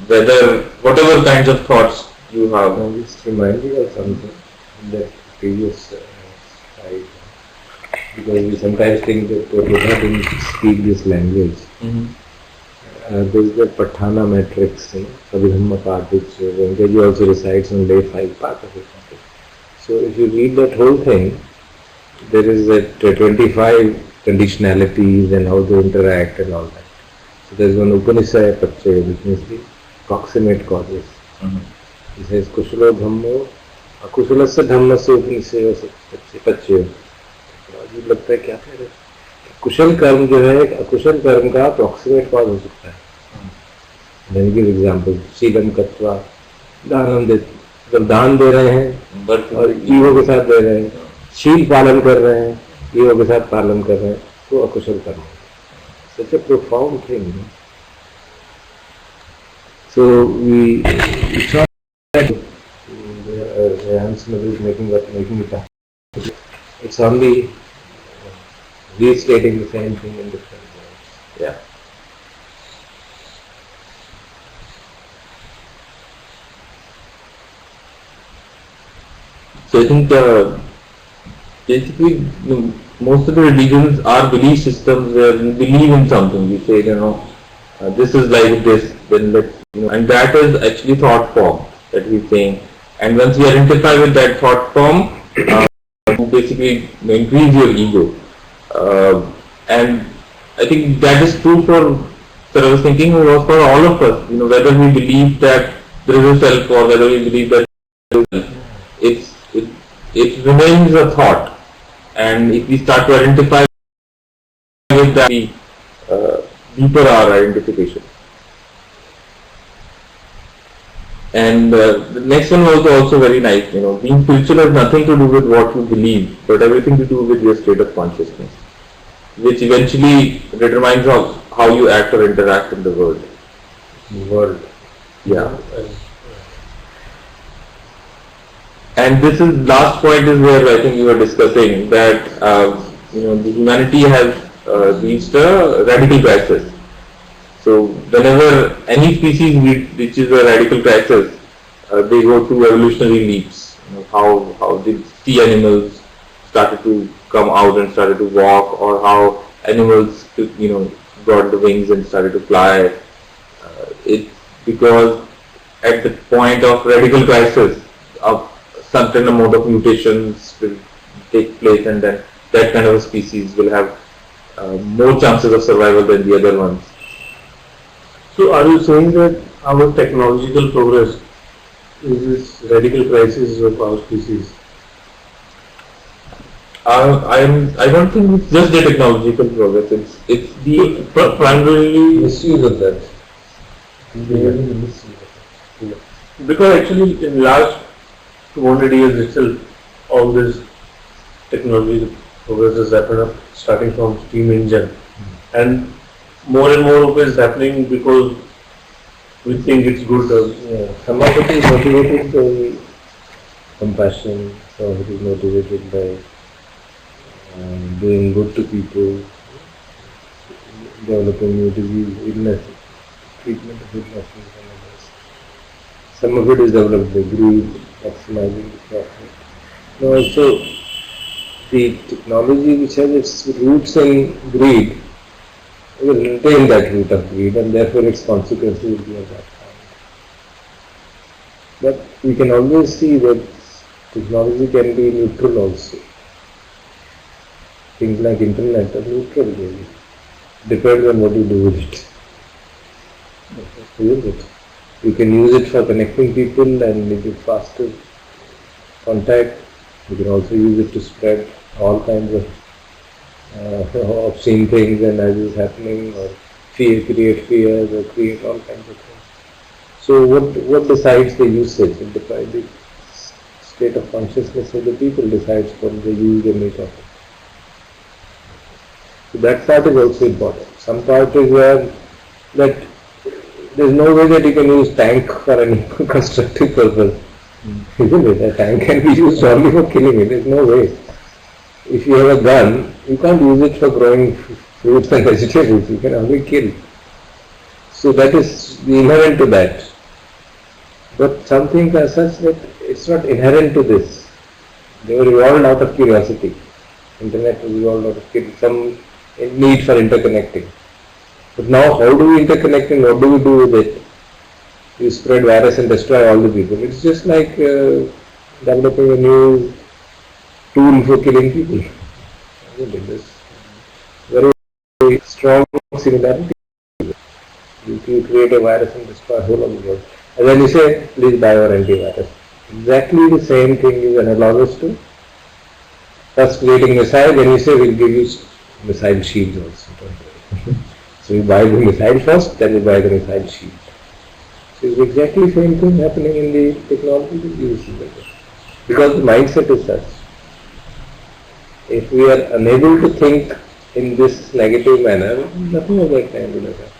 Speaker 4: Whatever kinds of thoughts you have.
Speaker 1: I'm just reminded of something in the previous slide. Because we sometimes think that Buddha didn't speak this language. There's the Patthana matrix, Abhidhamma part, which Venkaji also recites on day 5 part of it. So if you read that whole thing, there is that 25 conditionalities and how they interact and all that. So there's one Upanishad Pachya, which means the proximate causes. He says, Kushalo Dhammo, Akushalasya Dhammasya Upanishad Pachya. अजीब लगता है क्या कह रहे कुशल कर्म जो है अकुशल कर्म का अप्रोक्सीमेट कॉज हो सकता है। मैंने गिव एग्जांपल शीलम कत्वा दानम दे, जब दान दे रहे हैं और ईगो के साथ दे रहे हैं, शील पालन कर रहे हैं, ईगो के साथ पालन कर रहे हैं, तो अकुशल कर्म है। Such a profound thing. So we try that Hansen is making it up. It's only restating the same thing in different ways.
Speaker 4: Yeah. So I think basically most of the religions are belief systems where you believe in something. You say, this is like this, then let's, and that is actually thought form that he's saying. And once you identify with that thought form, you basically increase your ego. And I think that is true for, I was thinking it was for all of us, whether we believe that there is a self or whether we believe that there is a self, it remains a thought. And if we start to identify with that, we deeper our identification. And the next one was also very nice, being spiritual has nothing to do with what you believe, but everything to do with your state of consciousness, which eventually determines how you act or interact in the world. Yeah. And this is last point is where I think you were discussing that the humanity has reached a radical crisis. So whenever any species reaches a radical crisis, they go through evolutionary leaps. How the sea animals started to come out and started to walk, or how animals got the wings and started to fly. It's because at the point of radical crisis, a certain amount of mutations will take place, and then that kind of a species will have more chances of survival than the other ones.
Speaker 2: So are you saying that our technological progress is this radical crisis of our species?
Speaker 4: I don't think it's just the technological progress. It's the primarily
Speaker 1: Misuse of that.
Speaker 2: Because actually in last 200 years itself, all this technological progress has happened up starting from steam engine, and more and more of it is happening because we think it's good.
Speaker 1: Some of it is motivated by compassion, some of it is motivated by doing good to people, developing new disease, illness, treatment of illnesses and others. Some of it is developed by greed, maximizing the profit. Also, the technology which has its roots in greed will retain that root of greed, and therefore its consequences will be of that kind. But we can always see that technology can be neutral also. Things like internet are neutral really. Depends on what you do with it. Isn't it? You can use it for connecting people and make it faster contact. You can also use it to spread all kinds of obscene things and as is happening, or create fears, or create all kinds of things. So what decides the usage? The state of consciousness of the people decides what they use and make of it. So that part is also important. Some part is where that there's no way that you can use tank for any constructive purpose. Isn't it? A tank can be used only for killing it. There's no way. If you have a gun, you can't use it for growing fruits and vegetables. You can only kill. So that is inherent to that. But some things are such that it's not inherent to this. They were evolved out of curiosity. Internet was evolved out of some need for interconnecting. But now how do we interconnect and what do we do with it? You spread virus and destroy all the people. It's just like developing a new tool for killing people. There's very strong similarity. You create a virus and destroy the whole of the world. And then you say, please buy our antivirus. Exactly the same thing is analogous to first creating missile, then you say, we'll give you missile shields also. Don't worry. So you buy the missile first, then you buy the missile shield. So it's exactly the same thing happening in the technology that you use it. Because the mindset is such. If we are unable to think in this negative manner, nothing of that kind will happen.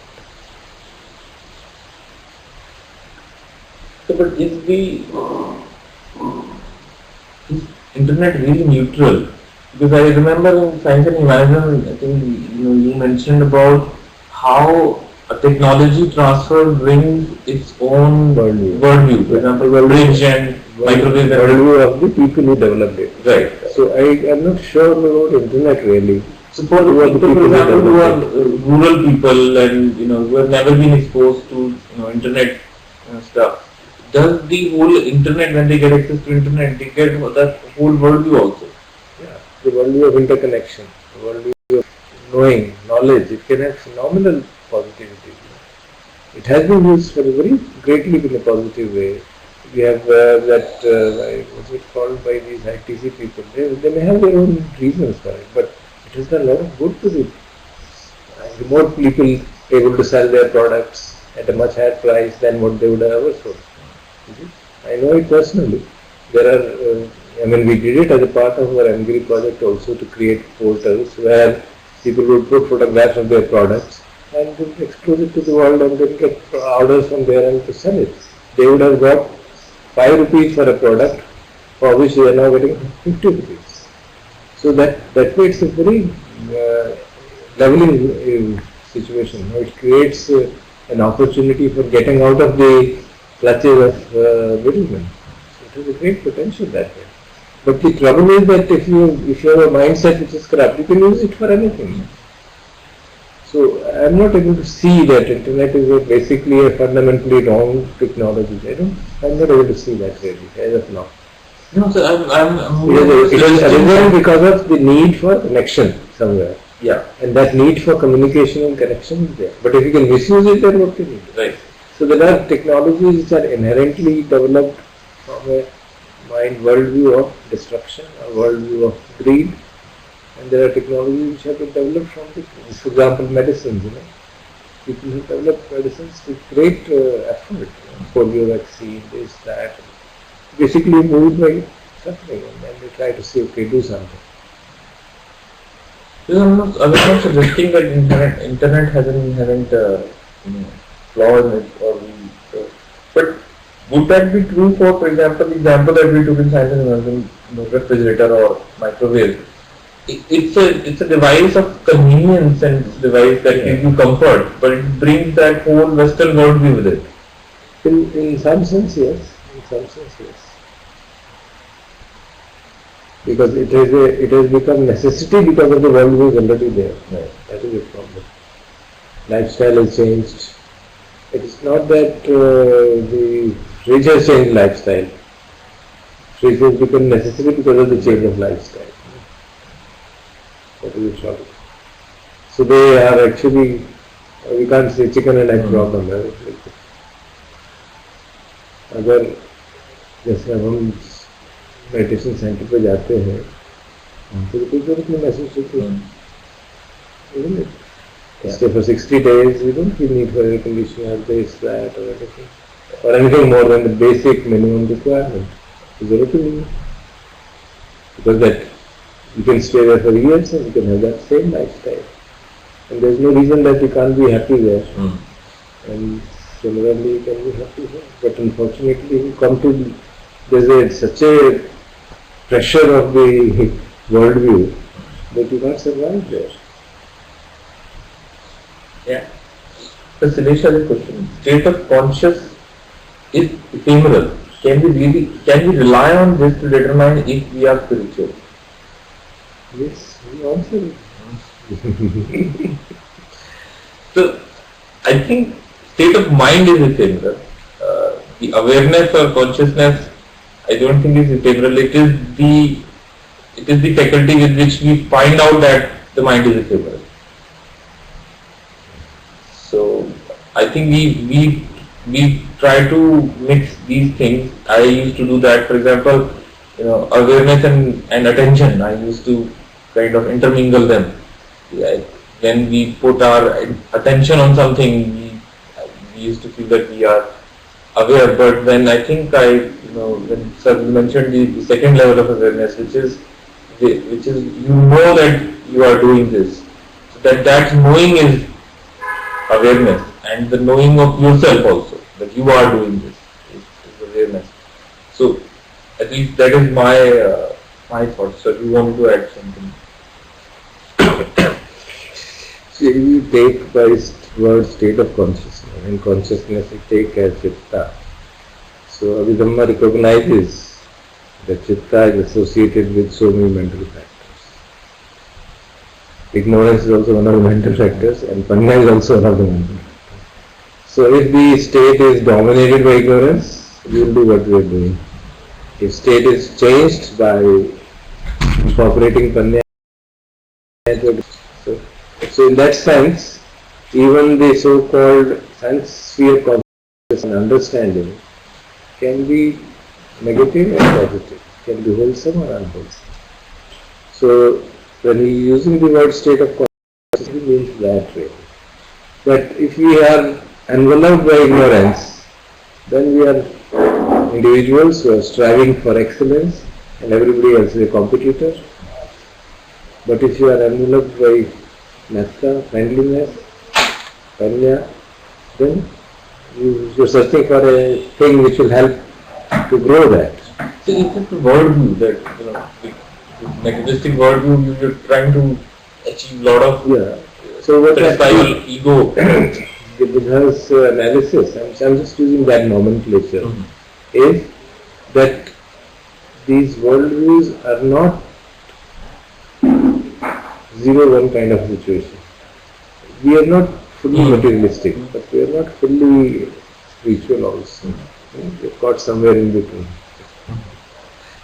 Speaker 4: So, but is internet really neutral? Because I remember in Science and Humanism, I think you mentioned about how a technology transfer brings its own worldview. For example, bridge and microwave.
Speaker 1: Worldview of the people who developed it.
Speaker 4: Right.
Speaker 1: So I am not sure about internet really.
Speaker 4: Suppose people, for example, who are rural people and who have never been exposed to internet stuff. Does the whole internet, when they get access to internet, they get that whole worldview also?
Speaker 1: Yeah, the worldview of interconnection, the worldview of knowing, knowledge. It can have phenomenal positivity. It has been used for very greatly in a positive way. We have what's it called by these ITC people? They may have their own reasons for it, but it has done a lot of good to the remote people able to sell their products at a much higher price than what they would have ever sold. I know it personally. There are, we did it as a part of our MGRI project also to create portals where people would put photographs of their products and expose it to the world and then get orders from there and to sell it. They would have got 5 rupees for a product for which they are now getting 50 rupees. So that way it's a very leveling situation. It creates an opportunity for getting out of the clutches of middlemen. So it has a great potential that way. But the trouble is that if you have a mindset which is corrupt, you can use it for anything. So I am not able to see that internet is basically a fundamentally wrong technology. I'm not able to see that really as of now.
Speaker 4: No, sir,
Speaker 1: it is arisen because of the need for connection somewhere.
Speaker 4: Yeah.
Speaker 1: And that need for communication and connection is there. But if you can misuse it, then what can you do?
Speaker 4: Right.
Speaker 1: So there are technologies which are inherently developed from a mind worldview of destruction, a worldview of greed, and there are technologies which have been developed from for example, medicines. People who develop medicines with great effort, polio vaccine, this, that, basically moved by suffering, and then they try to say, okay, do something.
Speaker 4: I was not suggesting that internet has an inherent flaw in it, but would that be true for example, the example that we took in Science and Humanism, refrigerator or microwave? It's a device of convenience and it's a device that gives you comfort, but it brings that whole Western worldview with it.
Speaker 1: In some sense, yes. In some sense, yes. Because it has become necessity because of the worldview is already there.
Speaker 4: Right.
Speaker 1: That is the problem. Lifestyle has changed. It is not that the fridge has changed lifestyle. Fridge has become necessary because of the change of lifestyle. That is the problem. So they are actually We can't say chicken and egg problem है. अगर जैसे अब हम meditation centre पे जाते हैं तो कोई जरूरत नहीं महसूस होती है. Isn't it? Stay for 60 days, we don't feel need for air conditioning or this, that, or anything. Or anything more than the basic minimum requirement. Zero to minimum. Because that you can stay there for years and you can have that same lifestyle. And there's no reason that you can't be happy there. And similarly you can be happy here. But unfortunately you come to, such a pressure of the worldview that you can't survive there.
Speaker 4: Yeah. So Sinesh has a question. State of conscious is ephemeral. Can we rely on this to determine if we are spiritual?
Speaker 1: Yes, we also.
Speaker 4: So I think state of mind is ephemeral. The awareness or consciousness, I don't think is ephemeral. It is the faculty with which we find out that the mind is ephemeral. So I think we try to mix these things. I used to do that. For example, awareness and attention. I used to kind of intermingle them. When we put our attention on something, we used to feel that we are aware. But when I think when Sir mentioned the second level of awareness, which is you know that you are doing this. So that knowing is awareness, and the knowing of yourself also, that you are doing this is awareness. So at least that is my thought. So if you want to add something.
Speaker 1: So you take by word state of consciousness, and consciousness you take as chitta. So Abhidhamma recognizes that chitta is associated with so many mental factors. Ignorance is also one of the mental factors, and panya is also one of the mental factors. So if the state is dominated by ignorance, we will do what we are doing. If state is changed by incorporating panya, so in that sense, even the so-called sense sphere consciousness and understanding can be negative or positive, can be wholesome or unwholesome. So when he is using the word state of consciousness, he means that way. But if we are enveloped by ignorance, then we are individuals who are striving for excellence and everybody else is a competitor. But if you are enveloped by metta, friendliness, panya, then you are searching for a thing which will help to grow that.
Speaker 4: So it's just a worldview that, with negativistic worldview, you're trying to achieve a lot of
Speaker 1: So what
Speaker 4: satisfy your ego.
Speaker 1: The Buddha's analysis, I'm just using that nomenclature, is that these worldviews are not 0-1 kind of situation. We are not fully materialistic, but we are not fully spiritual also. We've got somewhere in between.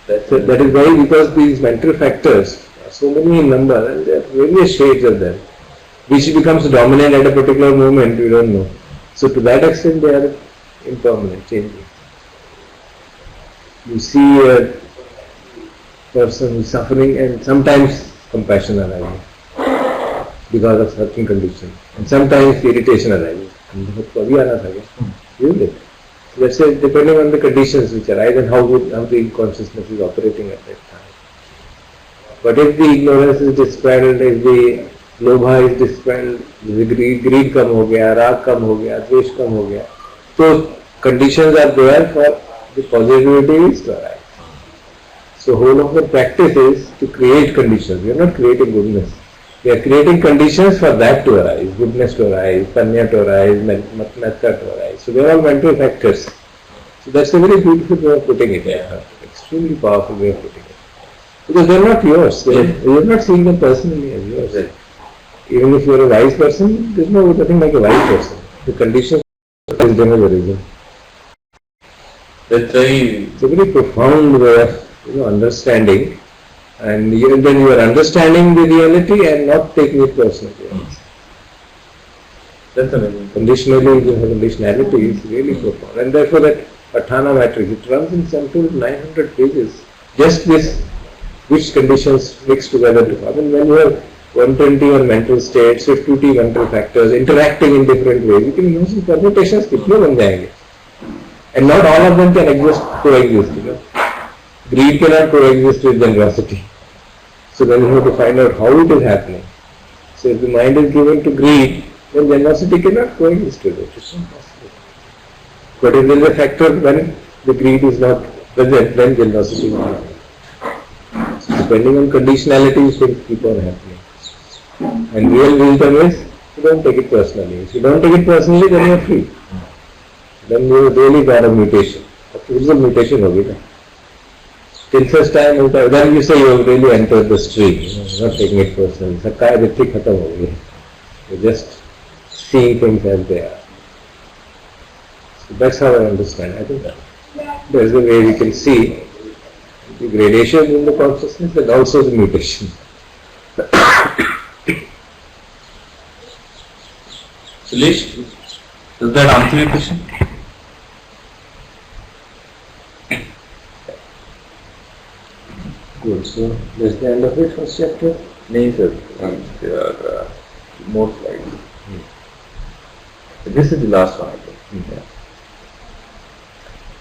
Speaker 1: That is why, because these mental factors are so many in number, and there are various shades of them, which becomes dominant at a particular moment, we don't know. So to that extent they are impermanent, changing. You see a person who is suffering and sometimes compassion arises because of certain conditions, and sometimes irritation arises. Isn't it? Let's say depending on the conditions which arise and how the consciousness is operating at that time. But if the ignorance is dispelled, if the lobha is dispelled, the greed come ho gaya, rag come ho gaya, dvesh come ho gaya, so conditions are there for the positivity to arise. So whole of the practice is to create conditions. We are not creating goodness. We are creating conditions for that to arise, goodness to arise, panya to arise, metta to arise. So they are all mental factors. So that's a very beautiful way of putting it. Extremely powerful way of putting it. Because they are not yours. You are not seeing them personally as yours. Even if you are a wise person, there is nothing like a wise person. The conditions is general. It's a very profound way of understanding, and then you are understanding the reality and not taking it personally.
Speaker 4: That's amazing.
Speaker 1: Conditionally, the conditionality is really profound. And therefore that Patana matrix, it runs in some 900 pages. Just this, which conditions mix together to form. And when you have 121 mental states, 50 mental factors interacting in different ways, you can imagine permutations kitne ban jayenge. And not all of them can coexist, you know. Greed cannot coexist with generosity. So then you have to find out how it is happening. So if the mind is given to greed, then generosity cannot coexist with it. It's impossible. But if there is a factor when the greed is not present, then generosity will happen. So depending on conditionality, things keep on happening. And real wisdom is, you don't take it personally. If you don't take it personally, then you are free. Then you really got a mutation. A physical mutation होगी ना. Till such time, then you say you have really entered the stream. You're not taking it personally. Sakaya Vritti khatam ho gayi. You're just seeing things as they are. So that's how I understand. I think there's a way we can see the gradation in the consciousness and also the mutation.
Speaker 4: Sulesh, does that answer your question?
Speaker 1: Good. So that's the end of it, first chapter.
Speaker 4: No, sir. There are more slides. This is the last one, I think. Yeah.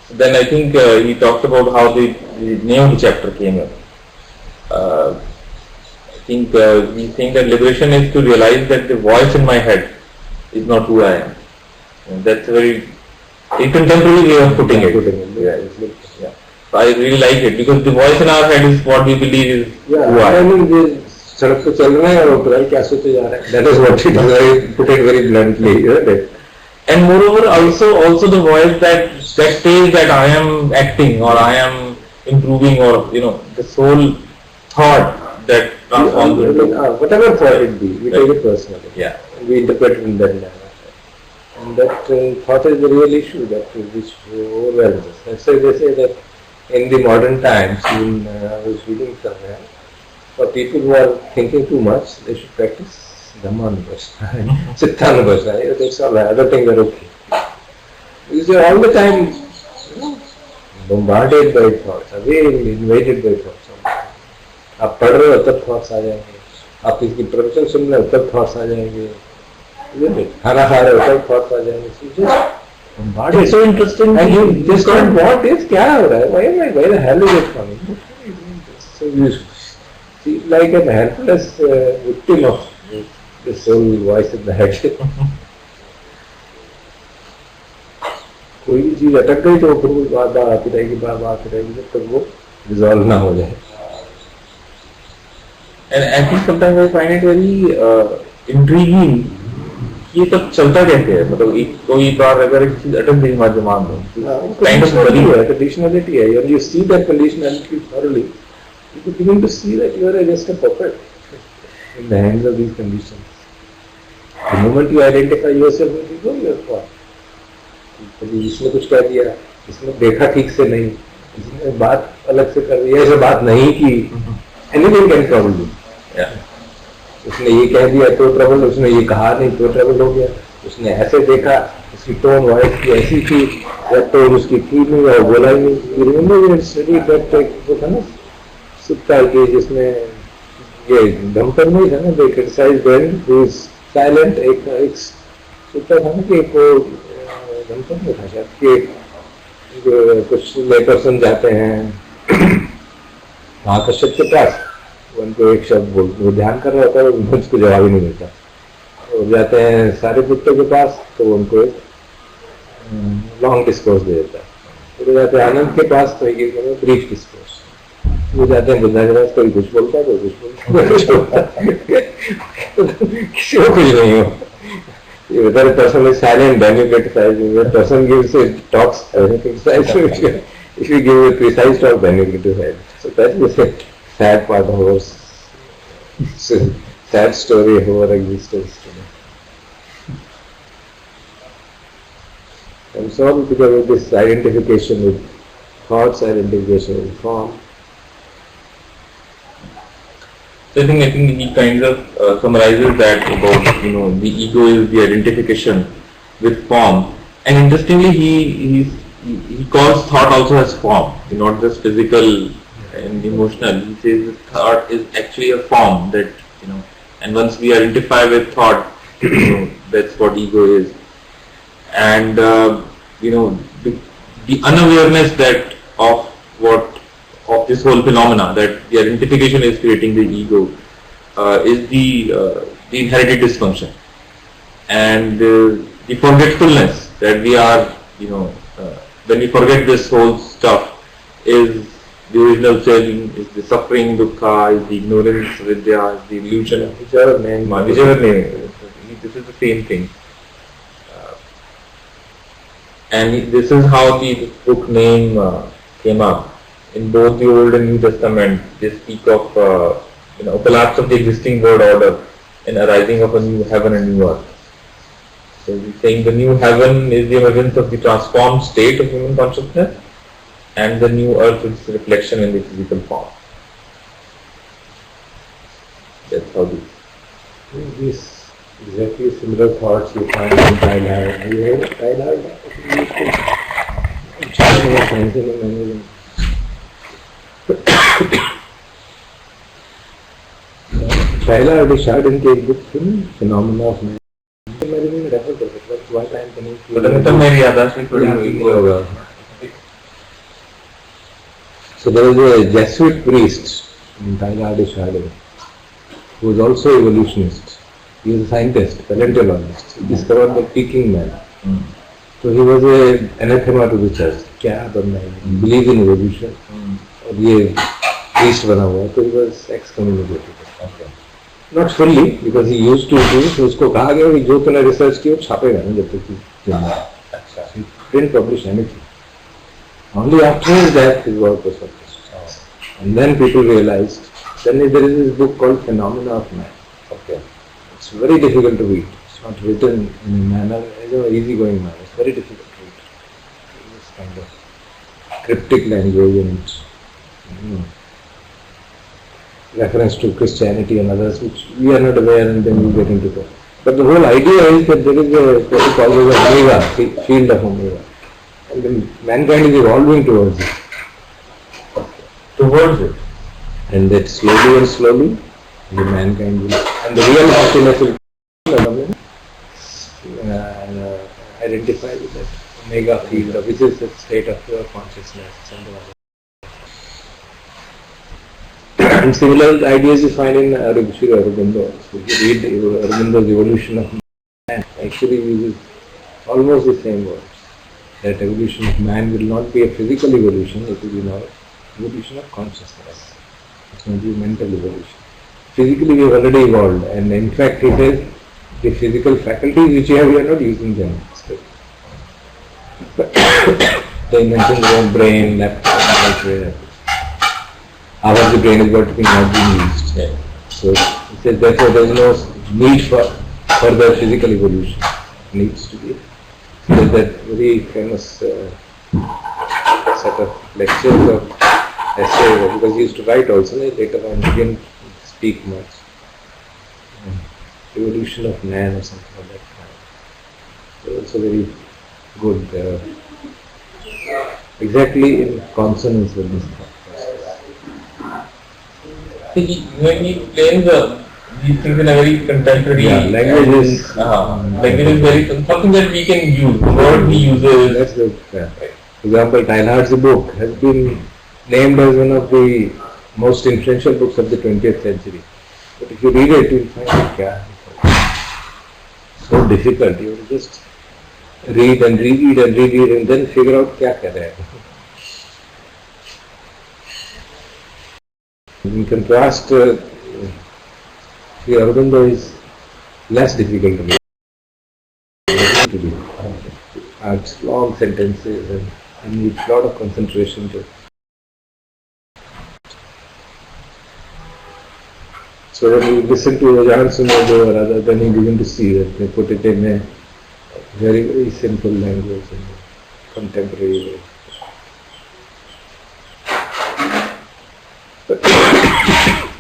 Speaker 4: So then I think he talked about how the name of the chapter came in. I think he's saying that liberation is to realize that the voice in my head is not who I am. And that's a very contemporary way of putting it. Yeah. So I really like it because the voice in our head is what we believe is who I am.
Speaker 1: सड़क पे चल रहे हैं और पता नहीं क्या सोचे जा रहे हैं. That is what it is. I put it very bluntly, isn't it?
Speaker 4: And moreover, also the voice that says that I am acting or I am improving, or the sole thought that transforms into
Speaker 1: whatever thought it be, we take it personally.
Speaker 4: Yeah.
Speaker 1: We interpret it in that manner. And that thought is the real issue that which overwhelms us. That's why they say that in the modern times, I was reading somewhere, for people who are thinking too much, they should practice Dhammanubhasana, Chittanubhasana. That's all right. Other things are okay. Because they are all the time bombarded by thoughts, invaded by thoughts. आप पढ़ रहे हो तब thoughts आ जाएंगे, आप किसी प्रवचन सुन रहे हो तब थॉट्स आ जाएंगे, खाना खा रहे हो तब थॉट्स आ जाएंगे. It's so interesting. And you just don't want this. क्या हो रहा है? Why the hell is it coming? So you see like a helpless victim of this whole voice in the head. कोई भी चीज अटक गई तो फिर बात आती रहेगी, बात आती रहेगी जब तक वो रिजॉल्व ना हो जाए.
Speaker 4: And I think sometimes I find it very intriguing. ये सब चलता कैसे है? मतलब कोई बार अगर एक चीज अटक गई हमारे दिमाग में,
Speaker 1: conditionality है. When you see that conditionality thoroughly, you begin to see that you are just a puppet in the hands of these conditions. The moment you identify yourself with it, you are what? इसने कुछ कह दिया, इसने देखा ठीक से नहीं, इसने बात अलग से कर दी, ऐसे बात नहीं की. Anything can trouble you. उसने ये कह दिया तो ट्रबल, उसने ये कहा नहीं तो ट्रबल हो गया, उसने ऐसे देखा, उसकी टोन वॉइस की ऐसी थी, या टोन उसकी थी नहीं और बोला ही नहीं. रिमेंबर स्टडी दैट वो था ना सुत्ता के जिसमें ये धमकर नहीं था ना, they criticize when who is silent. एक सुत्ता था ना कि एक वो धमकर नहीं था शायद कि कुछ ले पर्सन जाते हैं वहाँ कश्यप के पास, उनको एक शब्द बोलते, वो ध्यान कर रहा होता है, उसको जवाब ही नहीं मिलता. वो जाते हैं सारे पुत्रों के पास तो उनको एक लॉन्ग डिस्कोर्स दे देता है. फिर जाते हैं आनंद के पास तो एक ब्रीफ डिस्कोर्स. वो जाते हैं बुद्धा के पास, कोई कुछ बोलता है, कोई कुछ बोलता है, किसी को कुछ नहीं हो. Whether a person is silent, then you criticize. When a person gives talks, then you criticize. If you give a precise talk, then you criticize. So that is a sad part of our sad story of our existence today. And so because of this identification with thoughts, identification with form,
Speaker 4: So I think he kind of summarizes that about, you know, the ego is the identification with form. And interestingly, he calls thought also as form, not just physical and emotional. He says that thought is actually a form that, you know, and once we identify with thought, you know, that's what ego is. And you know, the unawareness that of this whole phenomena, that the identification is creating the ego, is the inherited dysfunction, and the forgetfulness that we are, you know, when we forget this whole stuff, is the original sin, is the suffering, dukkha, is the ignorance, vidya, is the illusion, whichever name, this is the same thing. And this is how the book name came up. In both the Old and New Testament, they speak of you know, collapse of the existing world order and arising of a new heaven and new earth. So we're saying the new heaven is the emergence of the transformed state of human consciousness, and the new earth is reflection in the physical form. That's how
Speaker 1: These exactly similar thoughts you find in Thailand. You heard of Thailand? China was science and humanism. Thailand Richard in the book Phenomena of Man. मैंने refer कर सकता हूँ one time कहीं
Speaker 4: तो मेरी याददाश्त में थोड़ी हुई
Speaker 1: होगा. So there was a Jesuit priest in Thailand Richard who was also evolutionist. He was a scientist, paleontologist. He discovered the Peking man. So he was an anathema to the church. क्या बनना है? Believe in evolution. और ये priest बना हुआ, तो he was excommunicated. Not fully, because he used to do. तो उसको कहा गया कि जो तूने रिसर्च की वो छापेगा नहीं जब तक कि अच्छा. He didn't publish anything. Only after his death his work was published. And then people realized. Then there is this book called Phenomena of Man. Okay. It's very difficult to read. It's not written in a manner, easy-going manner. It's very difficult to read. It's kind of cryptic language and, you know, reference to Christianity and others which we are not aware, and then we get into that. But the whole idea is that there is a what we call as Omega, field of Omega. And then mankind is evolving towards it. And that slowly, the mankind will, and the real happiness will come identify with that Omega field, which is the state of pure consciousness. And similar ideas you find in Sri Aurobindo. So if you read Aurobindo's Evolution of Man, actually uses almost the same words. That evolution of man will not be a physical evolution, it will be now evolution of consciousness. It's not be a mental evolution. Physically we have already evolved, and in fact it is the physical faculties which we have, we are not using them. The invention of brain, laptop, how the brain is going to be not being used. Yeah. So it says therefore there is no need for further physical evolution. It needs to be. There's that very famous set of lectures of essay, because he used to write also, later on he didn't speak much. Evolution of man or something of that kind. So also very good, exactly in consonance with this thought.
Speaker 4: When he explains these things in a very contemporary
Speaker 1: language is
Speaker 4: very something that we can use. Word he uses.
Speaker 1: That's good. Yeah. For example, Teilhard's book has been named as one of the most influential books of the 20th century. But if you read it, you'll find it so difficult. You will just read and reread and reread and then figure out what is it. In contrast, Sri Aurobindo is less difficult to read. It's long sentences and needs a lot of concentration to. So when you listen to Ajahn Sumedho or other, then you begin to see that they put it in a very, very simple language and contemporary way.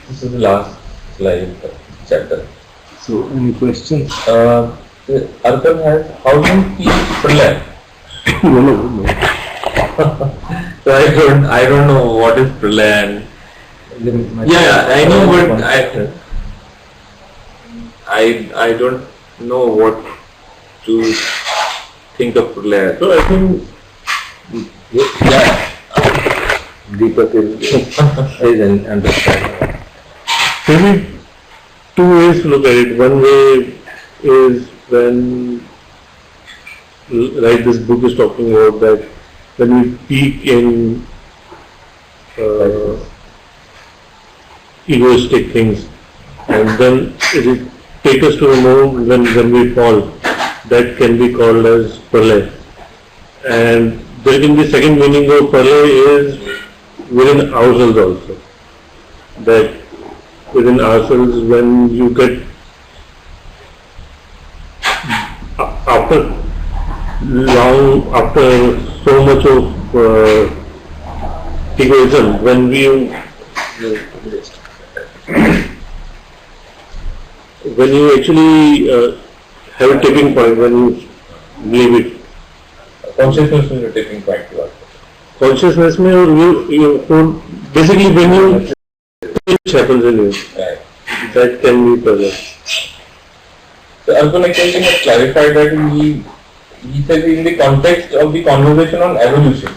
Speaker 4: This is the last slide chapter.
Speaker 1: So, any questions?
Speaker 4: Arpan has, how do you teach Pralay?
Speaker 1: No.
Speaker 4: So I don't know what is Pralay and yeah, I know, but I don't know what to think of Pralay.
Speaker 2: So I think
Speaker 1: Deepak is an understanding.
Speaker 2: maybe two ways to look at it. One way is when, like this book is talking about, that when we peak in egoistic things, and then it will take us to a moment when we fall, that can be called as pralay. And in the second meaning of pralay is within ourselves also. That within ourselves, when you get after so much of egoism, when you actually have a tipping point, when you leave it.
Speaker 4: Consciousness is a tipping point to us.
Speaker 2: Consciousness में और basically when you change happens in you,
Speaker 4: Right.
Speaker 2: that can be present.
Speaker 4: So Arpan actually has clarified that he said in the context of the conversation on evolution.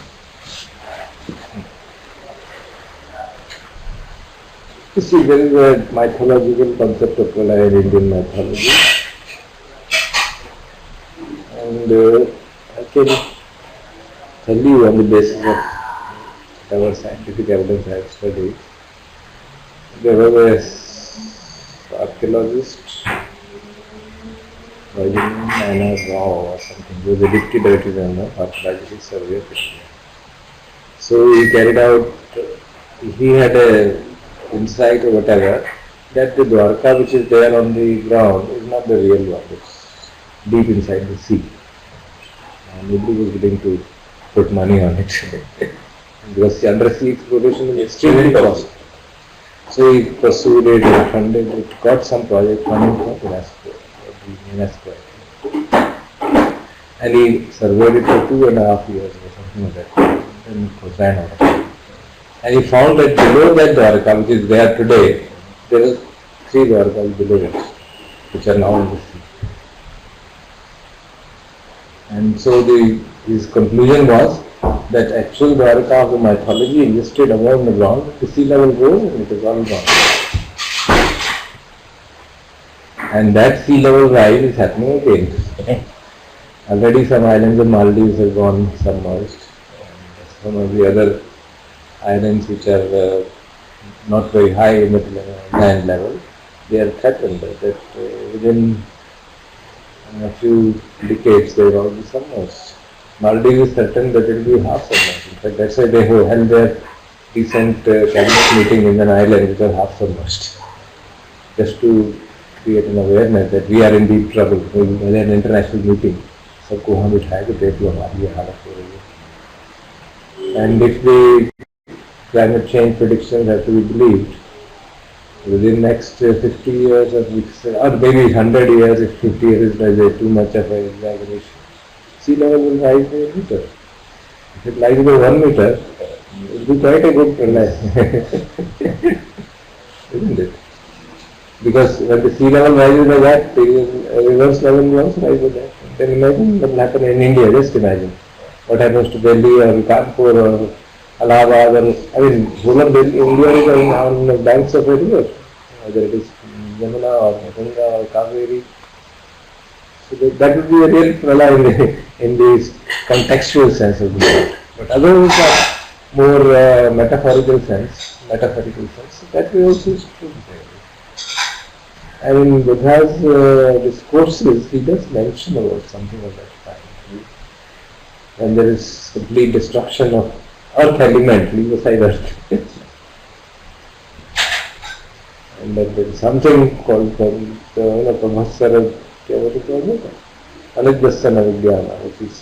Speaker 1: You see, there is a mythological concept of pralaya in Indian mythology. And I can tell you on the basis of whatever scientific evidence I have studied. There was an archaeologist, Anna Rao or something, who was the deputy director general of Archaeological Survey of India. So he carried out, he had a insight or whatever, that the Dwarka which is there on the ground is not the real one, it's deep inside the sea. And nobody was willing to put money on it. Because the undersea exploration is extremely costly. So he pursued it, he funded it, got some project funding from UNESCO. And he surveyed it for 2.5 years or something like that. And it was ran out of time. And he found that below that Dwarka, which is there today, there are 3 Dwarkas below it, which are now in the sea. And so his conclusion was that actual Dwarka of the mythology existed above the ground, the sea level rose and it is all gone. And that sea level rise is happening again. Already some islands of Maldives have gone submerged. And some of the other islands which are not very high in the land level, they are threatened that within a few decades they will all be submerged. Maldives is certain that it will be half submerged. In fact, that's why they held their recent cabinet meeting in an island which was half submerged. Just to create an awareness that we are in deep trouble. We had an international meeting. सबको वहाँ बिठाया कि देखो हमारी ये हालत हो रही है. And if the climate change predictions have to be believed, within next 50 years or maybe 100 years, if 50 years is too much of an exaggeration, sea level will rise by a meter. If it rises by 1 meter, it will be quite a good pralay. Isn't it? Because when the sea level rises by that, the reverse level will also rise by that. Then imagine what will happen in India, just imagine. What happens to Delhi or Kanpur or Allahabad or, whole of India is on the banks of a river, whether it is Yamuna or Ganga or Kaveri. So that would be a real pralay in the contextual sense of the word. But otherwise, more metaphorical sense, that way also is true. Buddha's discourses, he does mention about something of that kind. When there is complete destruction of earth element, leave aside earth. And then there is something called Pramahsara, Anidasana Vijnana, which is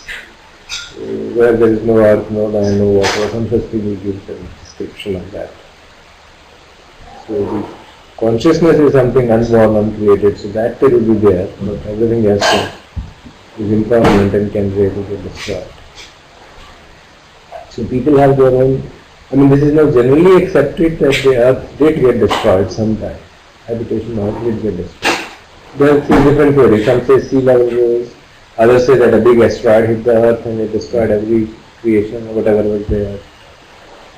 Speaker 1: where there is no earth, no land, no water, some such thing he gives a description of that. So consciousness is something unborn, uncreated, so that will be there, but everything else is impermanent and can really get destroyed. So people have their own, I mean, this is now generally accepted that the earth did get destroyed sometime. Habitation on Earth did get destroyed. There are three different theories. Some say sea level rose, others say that a big asteroid hit the earth and it destroyed every creation or whatever was there.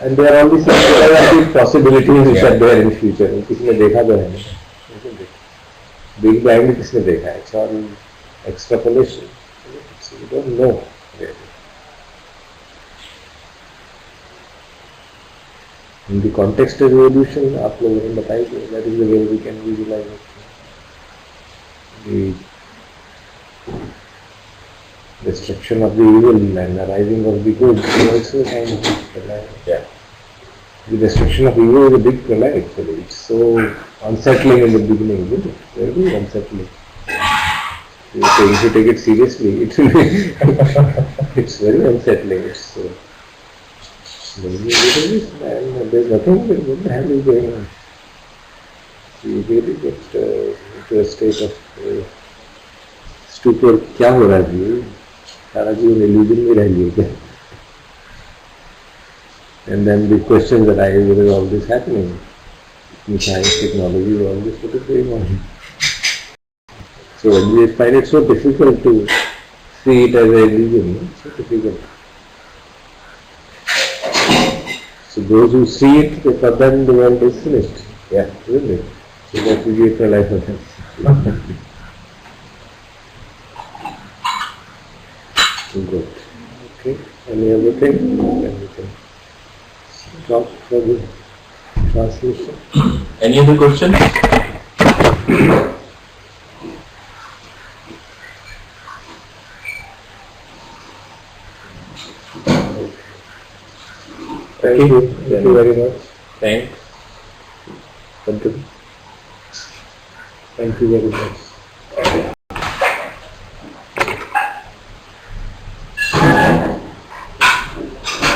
Speaker 1: And there are all these possibilities which are there in future. किसी ने देखा तो है नहीं. Big Bang में किसने देखा है? It's all extrapolation. So we don't know really. In the context of evolution, आप लोगों ने बताई कि that is the way we can visualize it. The destruction of the evil and the rising of the good is also a kind of pralaya.
Speaker 4: Yeah.
Speaker 1: The destruction of evil is a big pralaya actually. It's so unsettling in the beginning, isn't it? Very unsettling. So if you take it seriously, it will be it's very unsettling. It's and there's nothing, what the hell is going on? So you really get into a state of stupor. क्या हो रहा है जी? सारा जीवन illusion में रह लिया क्या? And then the questions that I what is all this happening? In science, technology, all this, what is going on? So we find it so difficult to see it as a illusion, so difficult. So those who see it, for them the world is finished. Yeah, isn't it? So that will be a life of them. Good. Okay. Any other thing? Then we can stop for the translation.
Speaker 4: Any other questions?
Speaker 1: Thank you. Thank you very much.
Speaker 4: Thanks.
Speaker 1: Thank you very much.